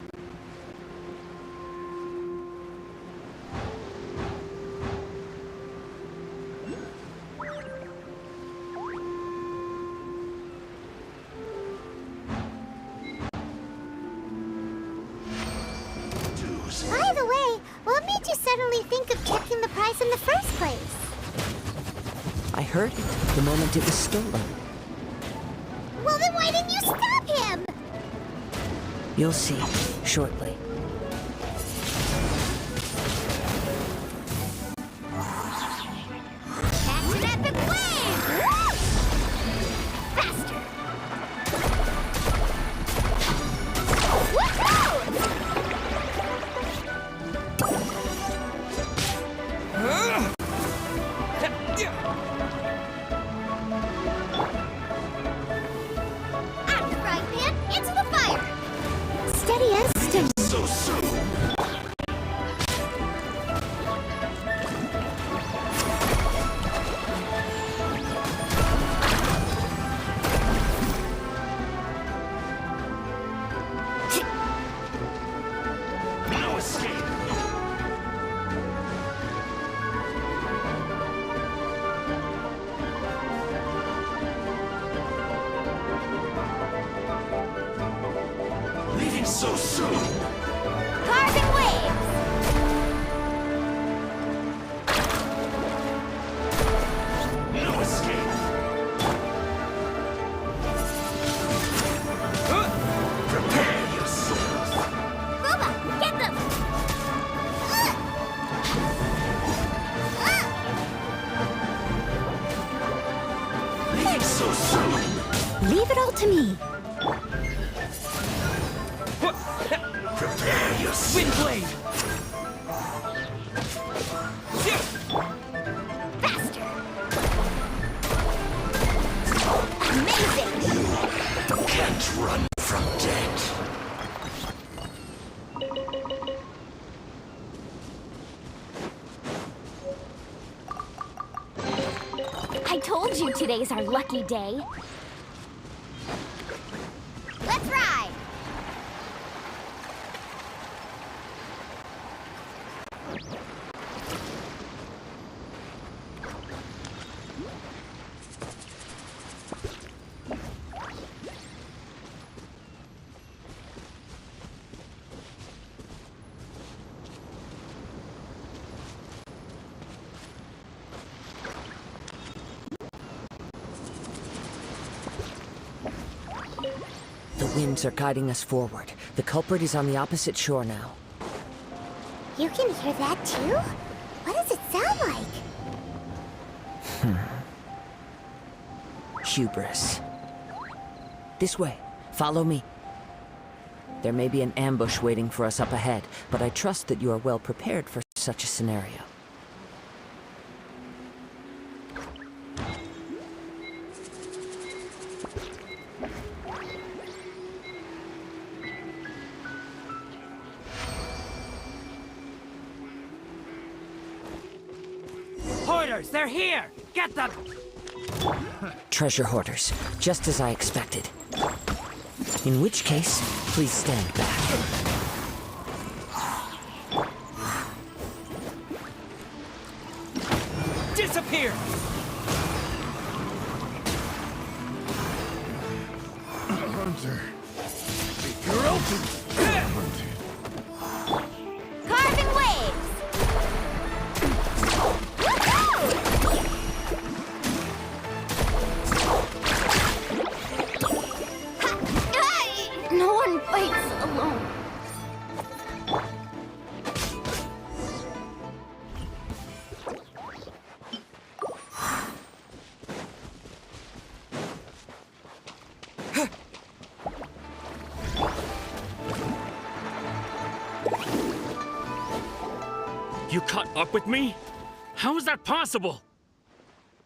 By the way, what made you suddenly think of checking the price in the first place? I heard it the moment it was stolen. Well, then why didn't you stop him? You'll see shortly. Catch an epic wave! Woo! Faster! Woohoo! so soon! No escape! Leaving so soon! Carving waves! No escape! Prepare yourself! Ruba, get them! Leaving so soon! Leave it all to me. Prepare yourself! Windblade! Faster! Amazing! Can't run from death! I told you today's our lucky day. Let's ride! The winds are guiding us forward. The culprit is on the opposite shore now. You can hear that too? What does it sound like? Hubris. This way. Follow me. There may be an ambush waiting for us up ahead, but I trust that you are well prepared for such a scenario. Hoarders, they're here! Get them! Treasure hoarders, just as I expected. In which case, please stand back. Disappear! Hunter, you're open! Carving waves! No one fights alone. You caught up with me? How is that possible?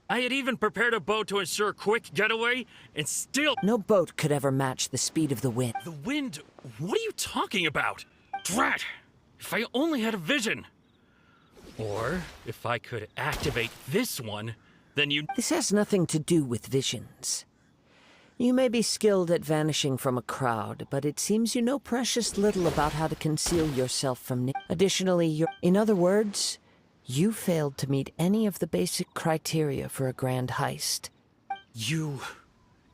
I had even prepared a boat to ensure a quick getaway, and still— No boat could ever match the speed of the wind. The wind? What are you talking about? Drat! If I only had a vision! Or, if I could activate this one, then you— This has nothing to do with visions. You may be skilled at vanishing from a crowd, but it seems you know precious little about how to conceal yourself from— Additionally, in other words, you failed to meet any of the basic criteria for a grand heist. You—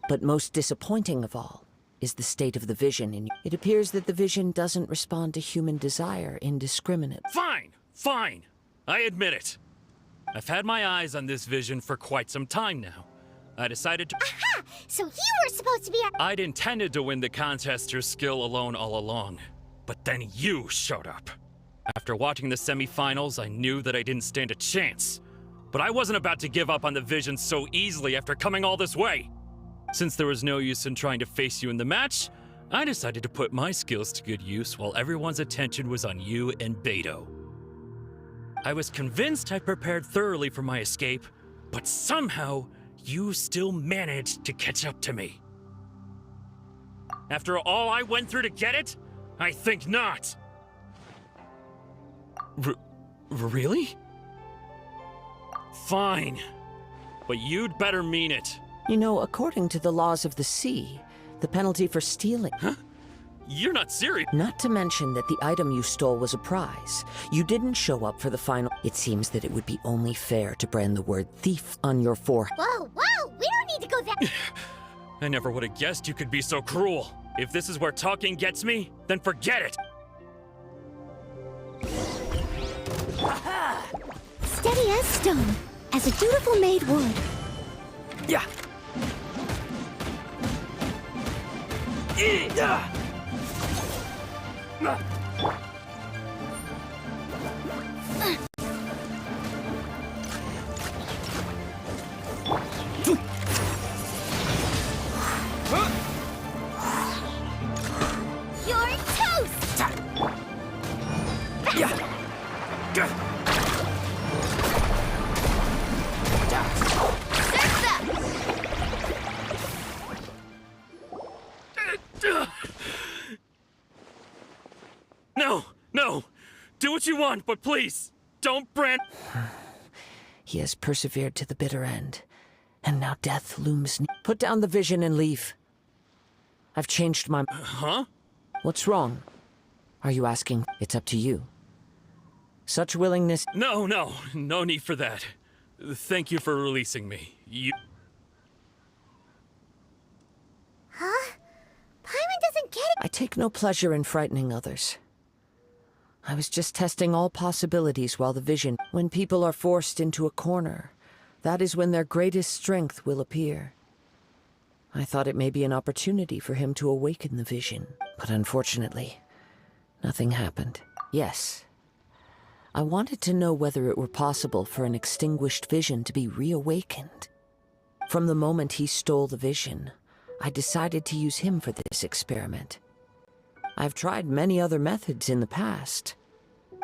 But most disappointing of all is the state of the vision in you. It appears that the vision doesn't respond to human desire indiscriminately. Fine! Fine! I admit it. I've had my eyes on this vision for quite some time now. I decided to— Aha! So you were supposed to be our— I'd intended to win the contest through skill alone all along. But then you showed up. After watching the semifinals, I knew that I didn't stand a chance. But I wasn't about to give up on the vision so easily after coming all this way. Since there was no use in trying to face you in the match, I decided to put my skills to good use while everyone's attention was on you and Beto. I was convinced I prepared thoroughly for my escape, but somehow you still managed to catch up to me. After all I went through to get it? I think not. Really? Fine. But you'd better mean it. You know, according to the laws of the sea, the penalty for stealing... Huh? You're not serious. Not to mention that the item you stole was a prize. You didn't show up for the final... It seems that it would be only fair to brand the word thief on your forehead. Whoa, whoa! We don't need to go that... I never would have guessed you could be so cruel. If this is where talking gets me, then forget it. Steady as stone, as a dutiful maid would. Yeah. You're toast! No, no. Do what you want, but please, don't brand... He has persevered to the bitter end, and now death looms near. Put down the vision and leave. I've changed my... Huh? What's wrong? Are you asking? It's up to you. Such willingness... No need for that. Thank you for releasing me. You... Huh? Paimon doesn't get it. I take no pleasure in frightening others. I was just testing all possibilities while the vision... When people are forced into a corner, that is when their greatest strength will appear. I thought it may be an opportunity for him to awaken the vision, but unfortunately, nothing happened. Yes, I wanted to know whether it were possible for an extinguished vision to be reawakened. From the moment he stole the vision, I decided to use him for this experiment. I've tried many other methods in the past,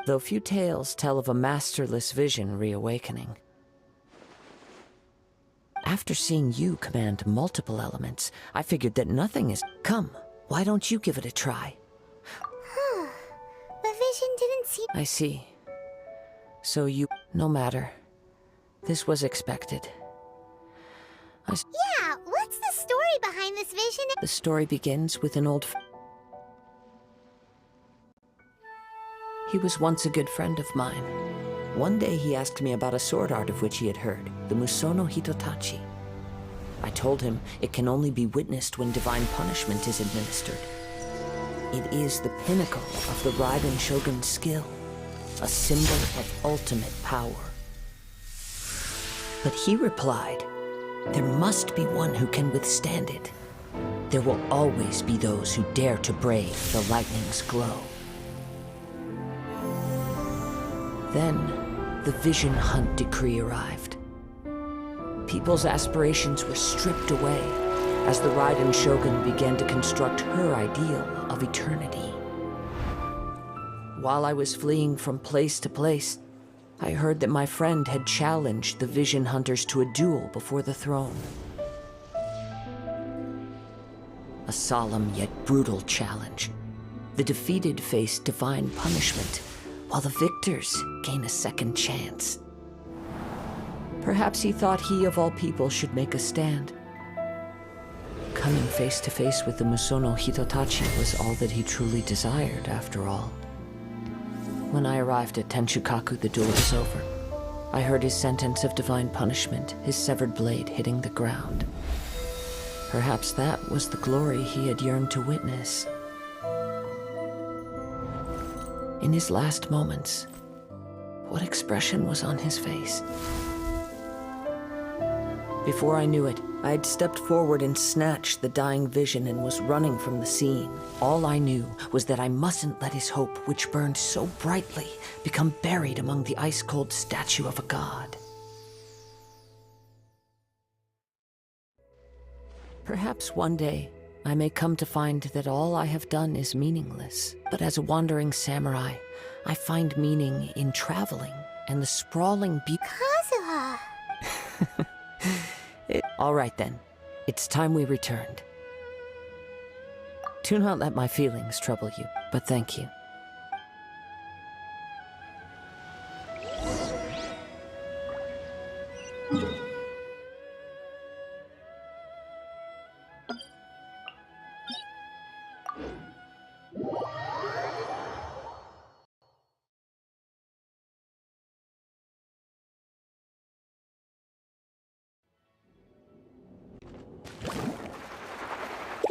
though few tales tell of a masterless vision reawakening. After seeing you command multiple elements, I figured that nothing is... Come, why don't you give it a try? The vision didn't see... I see. So you... No matter. This was expected. Yeah, what's the story behind this vision? The story begins with an old... He was once a good friend of mine. One day he asked me about a sword art of which he had heard, the Musono Hitotachi. I told him it can only be witnessed when divine punishment is administered. It is the pinnacle of the Raiden Shogun's skill, a symbol of ultimate power. But he replied, there must be one who can withstand it. There will always be those who dare to brave the lightning's glow. Then, the Vision Hunt decree arrived. People's aspirations were stripped away as the Raiden Shogun began to construct her ideal of eternity. While I was fleeing from place to place, I heard that my friend had challenged the Vision Hunters to a duel before the throne. A solemn yet brutal challenge. The defeated face divine punishment, while the victors gain a second chance. Perhaps he thought he of all people should make a stand. Coming face to face with the Musono Hitotachi was all that he truly desired, after all. When I arrived at Tenshukaku, the duel was over. I heard his sentence of divine punishment, his severed blade hitting the ground. Perhaps that was the glory he had yearned to witness. In his last moments, what expression was on his face? Before I knew it, I had stepped forward and snatched the dying vision and was running from the scene. All I knew was that I mustn't let his hope, which burned so brightly, become buried among the ice-cold statue of a god. Perhaps one day, I may come to find that all I have done is meaningless. But as a wandering samurai, I find meaning in traveling and the sprawling Kazuha! All right then, it's time we returned. Do not let my feelings trouble you, but thank you.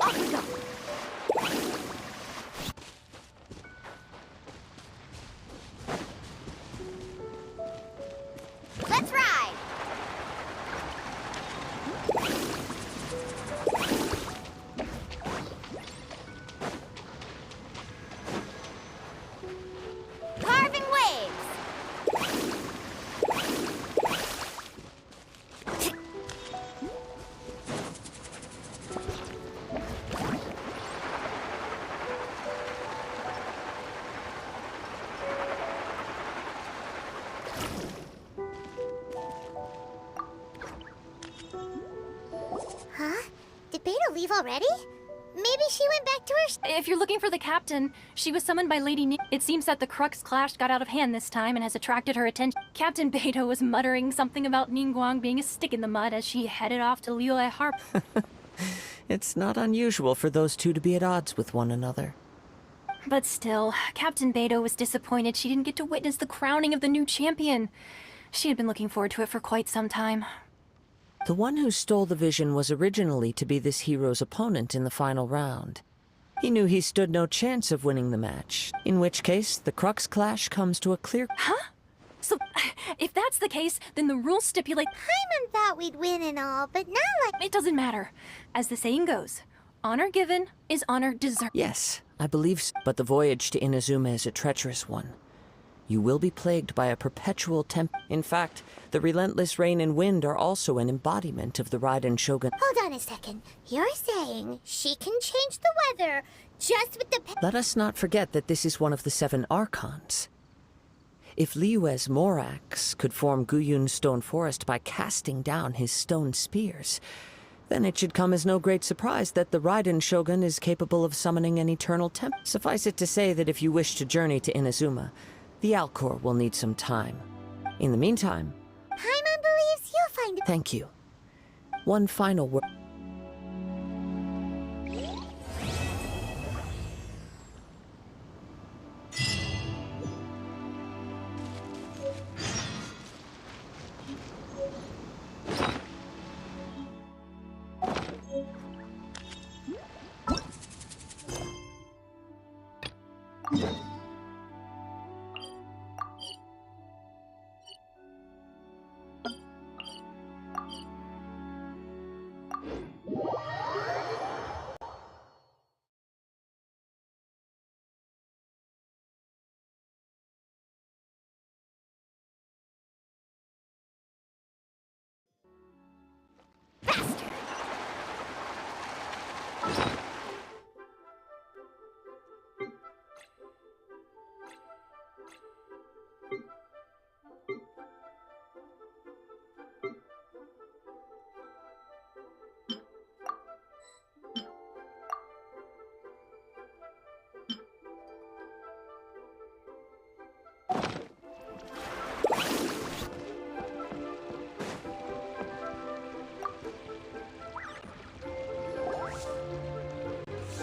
Off we go! Let's ride! Carving waves! Huh? Did Beta leave already? Maybe she went back to her If you're looking for the captain, she was summoned by Lady Ning. It seems that the Crux clash got out of hand this time and has attracted her attention. Captain Beto was muttering something about Ningguang being a stick in the mud as she headed off to Liyue Harbor. It's not unusual for those two to be at odds with one another. But still, Captain Beto was disappointed she didn't get to witness the crowning of the new champion. She had been looking forward to it for quite some time. The one who stole the vision was originally to be this hero's opponent in the final round. He knew he stood no chance of winning the match, in which case the Crux clash comes to a clear... Huh? So, if that's the case, then the rules stipulate... Paimon thought we'd win and all, but not like... It doesn't matter. As the saying goes, honor given is honor deserved. Yes, I believe so, but the voyage to Inazuma is a treacherous one. You will be plagued by a perpetual In fact, the relentless rain and wind are also an embodiment of the Raiden Shogun. Hold on a second. You're saying she can change the weather just with the... Let us not forget that this is one of the 7 Archons. If Liyue's Morax could form Guyun's stone forest by casting down his stone spears, then it should come as no great surprise that the Raiden Shogun is capable of summoning an eternal temple. Suffice it to say that if you wish to journey to Inazuma, the Alcor will need some time. In the meantime... Paimon believes you'll find... Thank you. One final word.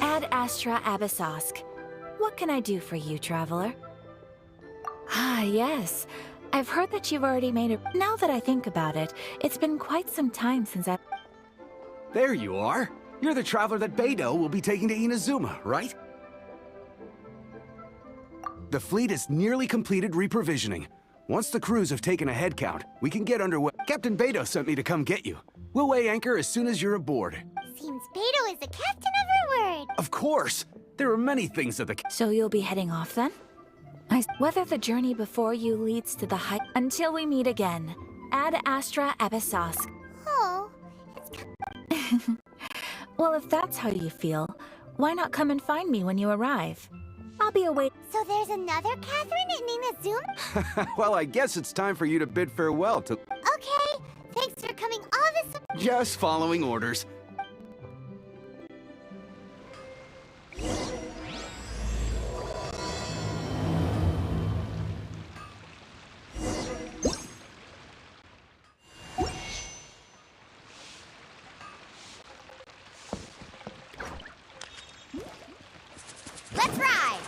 Ad Astra Abyssosk. What can I do for you, traveler? Ah, yes. I've heard that you've already made a... Now that I think about it, it's been quite some time since I... There you are. You're the traveler that Beidou will be taking to Inazuma, right? The fleet is nearly completed reprovisioning. Once the crews have taken a head count, we can get underway. Captain Beidou sent me to come get you. We'll weigh anchor as soon as you're aboard. Seems Beidou is the captain of her word. Of course! There are many things that the... So you'll be heading off then? Whether the journey before you leads to the height... Until we meet again. Ad Astra Abyssosk. Oh, Well, if that's how you feel, why not come and find me when you arrive? I'll be away. So there's another Catherine in Inazuma? Well, I guess it's time for you to bid farewell to... Okay, thanks for coming all this... Just following orders. Let's ride!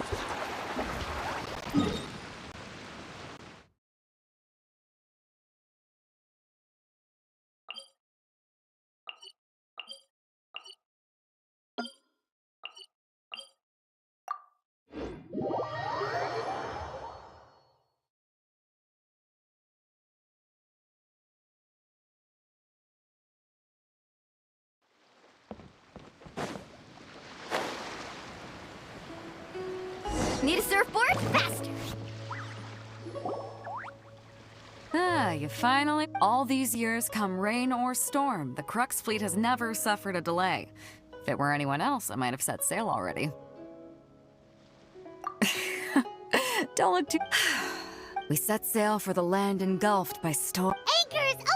Need a surfboard? Faster! Ah, you finally... All these years, come rain or storm, the Crux fleet has never suffered a delay. If it were anyone else, I might have set sail already. Don't look too... We set sail for the land engulfed by storm. Anchors away!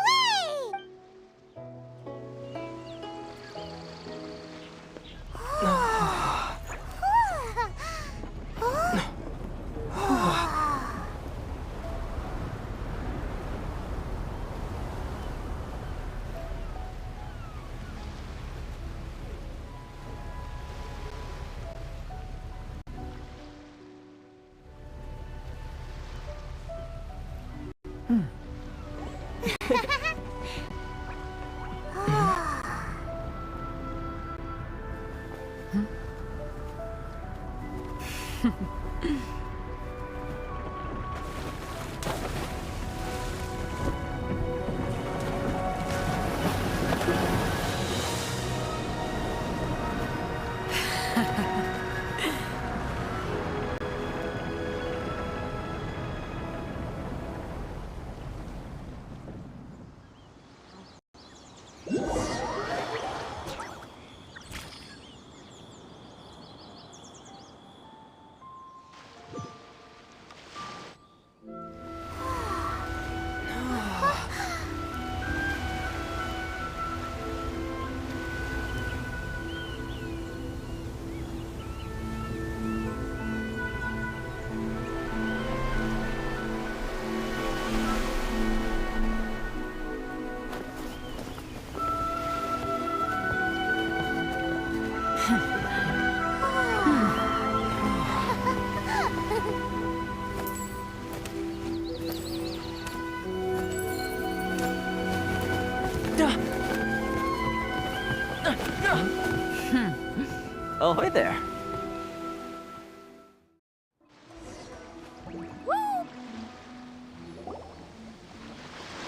Ahoy there.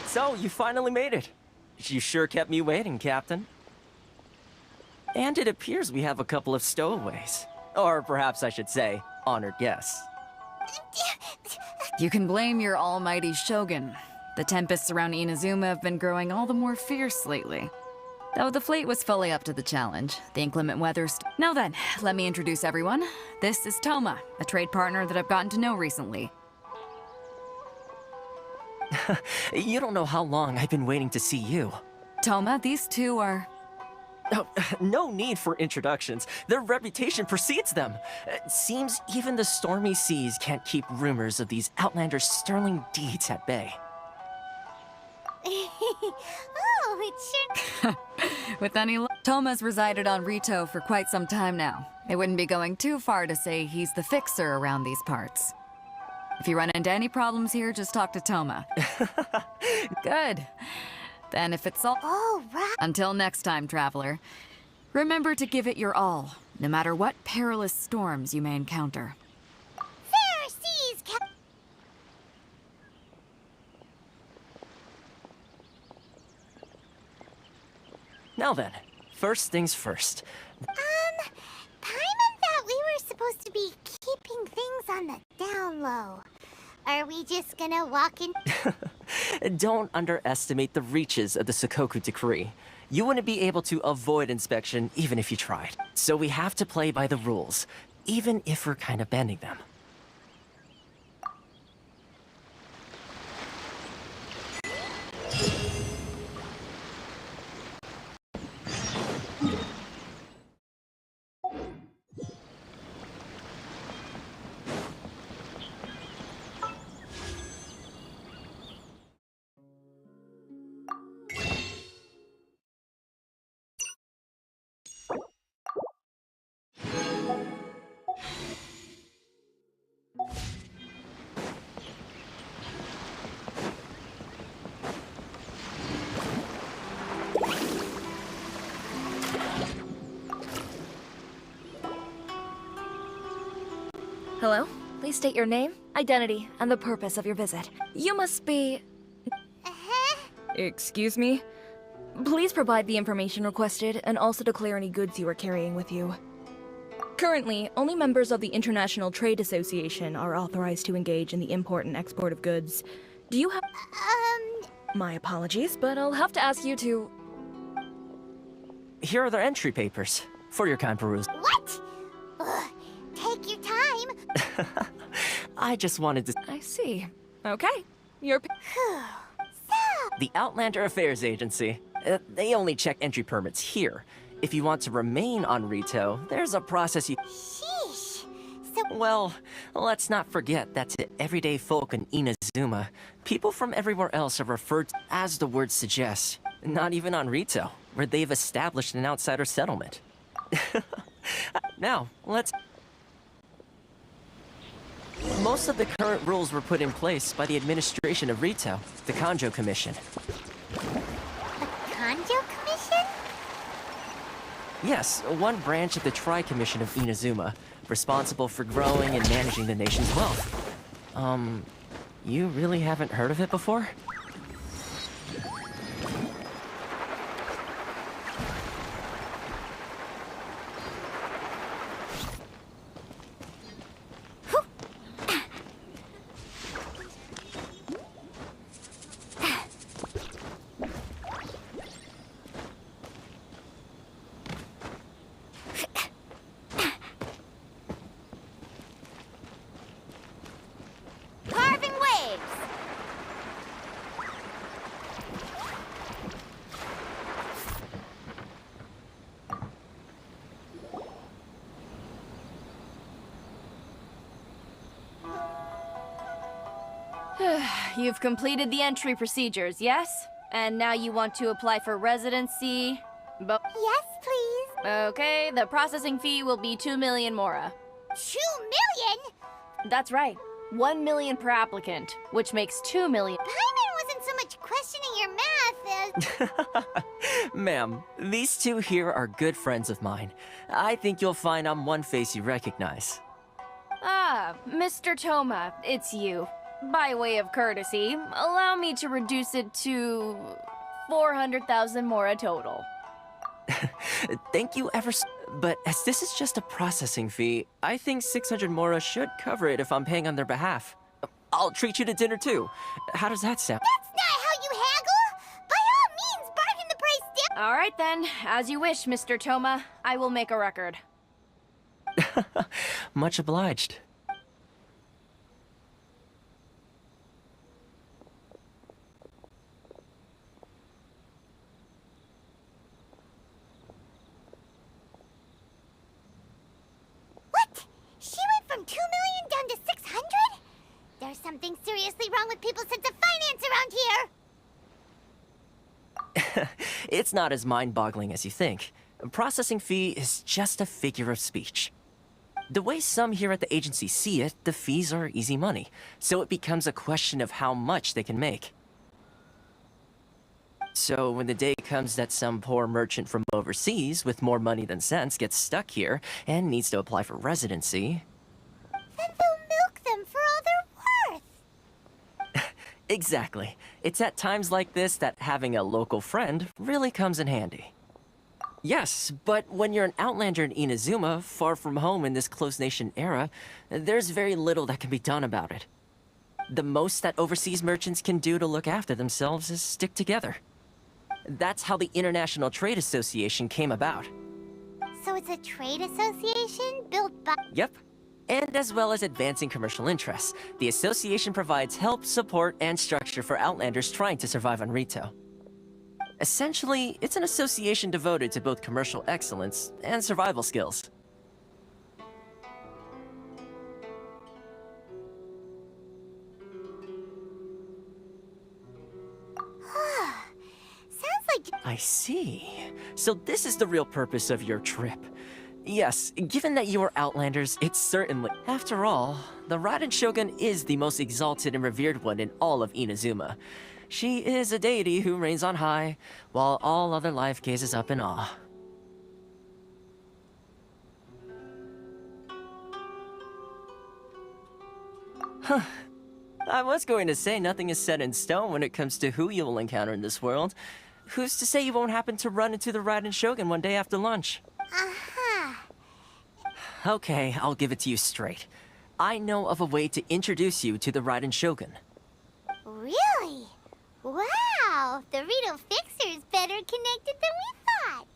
So, you finally made it. You sure kept me waiting, Captain. And it appears we have a couple of stowaways. Or perhaps I should say, honored guests. You can blame your almighty Shogun. The tempests around Inazuma have been growing all the more fierce lately. Though the fleet was fully up to the challenge, the inclement weather Now then, let me introduce everyone. This is Toma, a trade partner that I've gotten to know recently. You don't know how long I've been waiting to see you. Toma, these two are... Oh, no need for introductions. Their reputation precedes them. Seems even the stormy seas can't keep rumors of these outlanders' sterling deeds at bay. Oh, it sure... With any luck, Toma's resided on Rito for quite some time now. It wouldn't be going too far to say he's the fixer around these parts. If you run into any problems here, just talk to Toma. Good. Then if it's all... Oh, right. Until next time, traveler. Remember to give it your all, no matter what perilous storms you may encounter. Fair seas, Now then, first things first. Paimon thought we were supposed to be keeping things on the down low. Are we just gonna walk in? Don't underestimate the reaches of the Sakoku Decree. You wouldn't be able to avoid inspection even if you tried. So we have to play by the rules, even if we're kind of bending them. Hello? Please state your name, identity, and the purpose of your visit. You must be... Excuse me? Please provide the information requested and also declare any goods you are carrying with you. Currently, only members of the International Trade Association are authorized to engage in the import and export of goods. Do you have... My apologies, but I'll have to ask you to... Here are their entry papers, for your kind perusal. What? Ugh, take your time. I just wanted to... I see. Okay. You're... The Outlander Affairs Agency. They only check entry permits here. If you want to remain on Rito, there's a process you... Sheesh. Well, let's not forget that to everyday folk in Inazuma, people from everywhere else are referred to as the word suggests. Not even on Rito, where they've established an outsider settlement. Now, let's... Most of the current rules were put in place by the administration of Rito, the Kanjo Commission. The Kanjo Commission? Yes, one branch of the Tri-Commission of Inazuma, responsible for growing and managing the nation's wealth. You really haven't heard of it before? Carving waves. You've completed the entry procedures, yes? And now you want to apply for residency? Yes, please. Okay, the processing fee will be 2 million mora. 2 million? That's right. 1 million per applicant, which makes 2 million. Paimon wasn't so much questioning your math as... Ma'am, these two here are good friends of mine. I think you'll find I'm one face you recognize. Ah, Mr. Toma, it's you. By way of courtesy, allow me to reduce it to 400,000 mora total. Thank you ever so... But as this is just a processing fee, I think 600 mora should cover it if I'm paying on their behalf. I'll treat you to dinner too. How does that sound? That's not how you haggle! By all means, bargain the price down! All right then, as you wish, Mr. Toma. I will make a record. Much obliged. What? She went from 2 million down to 600? There's something seriously wrong with people's sense of finance around here! It's not as mind-boggling as you think. A processing fee is just a figure of speech. The way some here at the agency see it, the fees are easy money, so it becomes a question of how much they can make. So when the day comes that some poor merchant from overseas with more money than sense gets stuck here and needs to apply for residency... Then they'll milk them for all they're worth! Exactly. It's at times like this that having a local friend really comes in handy. Yes, but when you're an outlander in Inazuma, far from home in this closed nation era, there's very little that can be done about it. The most that overseas merchants can do to look after themselves is stick together. That's how the International Trade Association came about. So it's a trade association built by... Yep. And as well as advancing commercial interests, the association provides help, support, and structure for outlanders trying to survive on Rito. Essentially, it's an association devoted to both commercial excellence and survival skills. Sounds like... I see. So this is the real purpose of your trip. Yes, given that you are Outlanders, it's certainly... After all, the Raiden Shogun is the most exalted and revered one in all of Inazuma. She is a deity who reigns on high, while all other life gazes up in awe. Huh. I was going to say nothing is set in stone when it comes to who you will encounter in this world. Who's to say you won't happen to run into the Raiden Shogun one day after lunch? Aha! Okay, I'll give it to you straight. I know of a way to introduce you to the Raiden Shogun. Really? Wow, the Rito Fixer is better connected than we thought.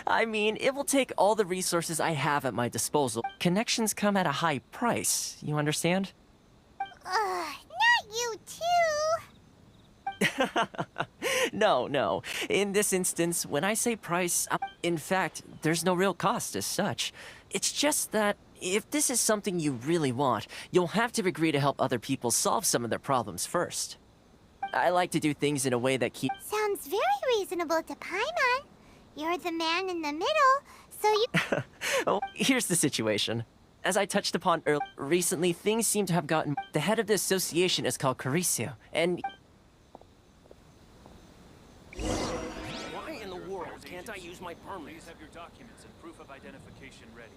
I mean, it will take all the resources I have at my disposal. Connections come at a high price, you understand? Not you too. No. In this instance, when I say price, in fact, there's no real cost as such. It's just that if this is something you really want, you'll have to agree to help other people solve some of their problems first. I like to do things in a way that keeps... Sounds very reasonable to Paimon. You're the man in the middle, so you... Oh, here's the situation. As I touched upon earlier, recently things seem to have gotten... The head of the association is called Carisio, and... Why in the world can't I use my permit? Please have your documents and proof of identification ready.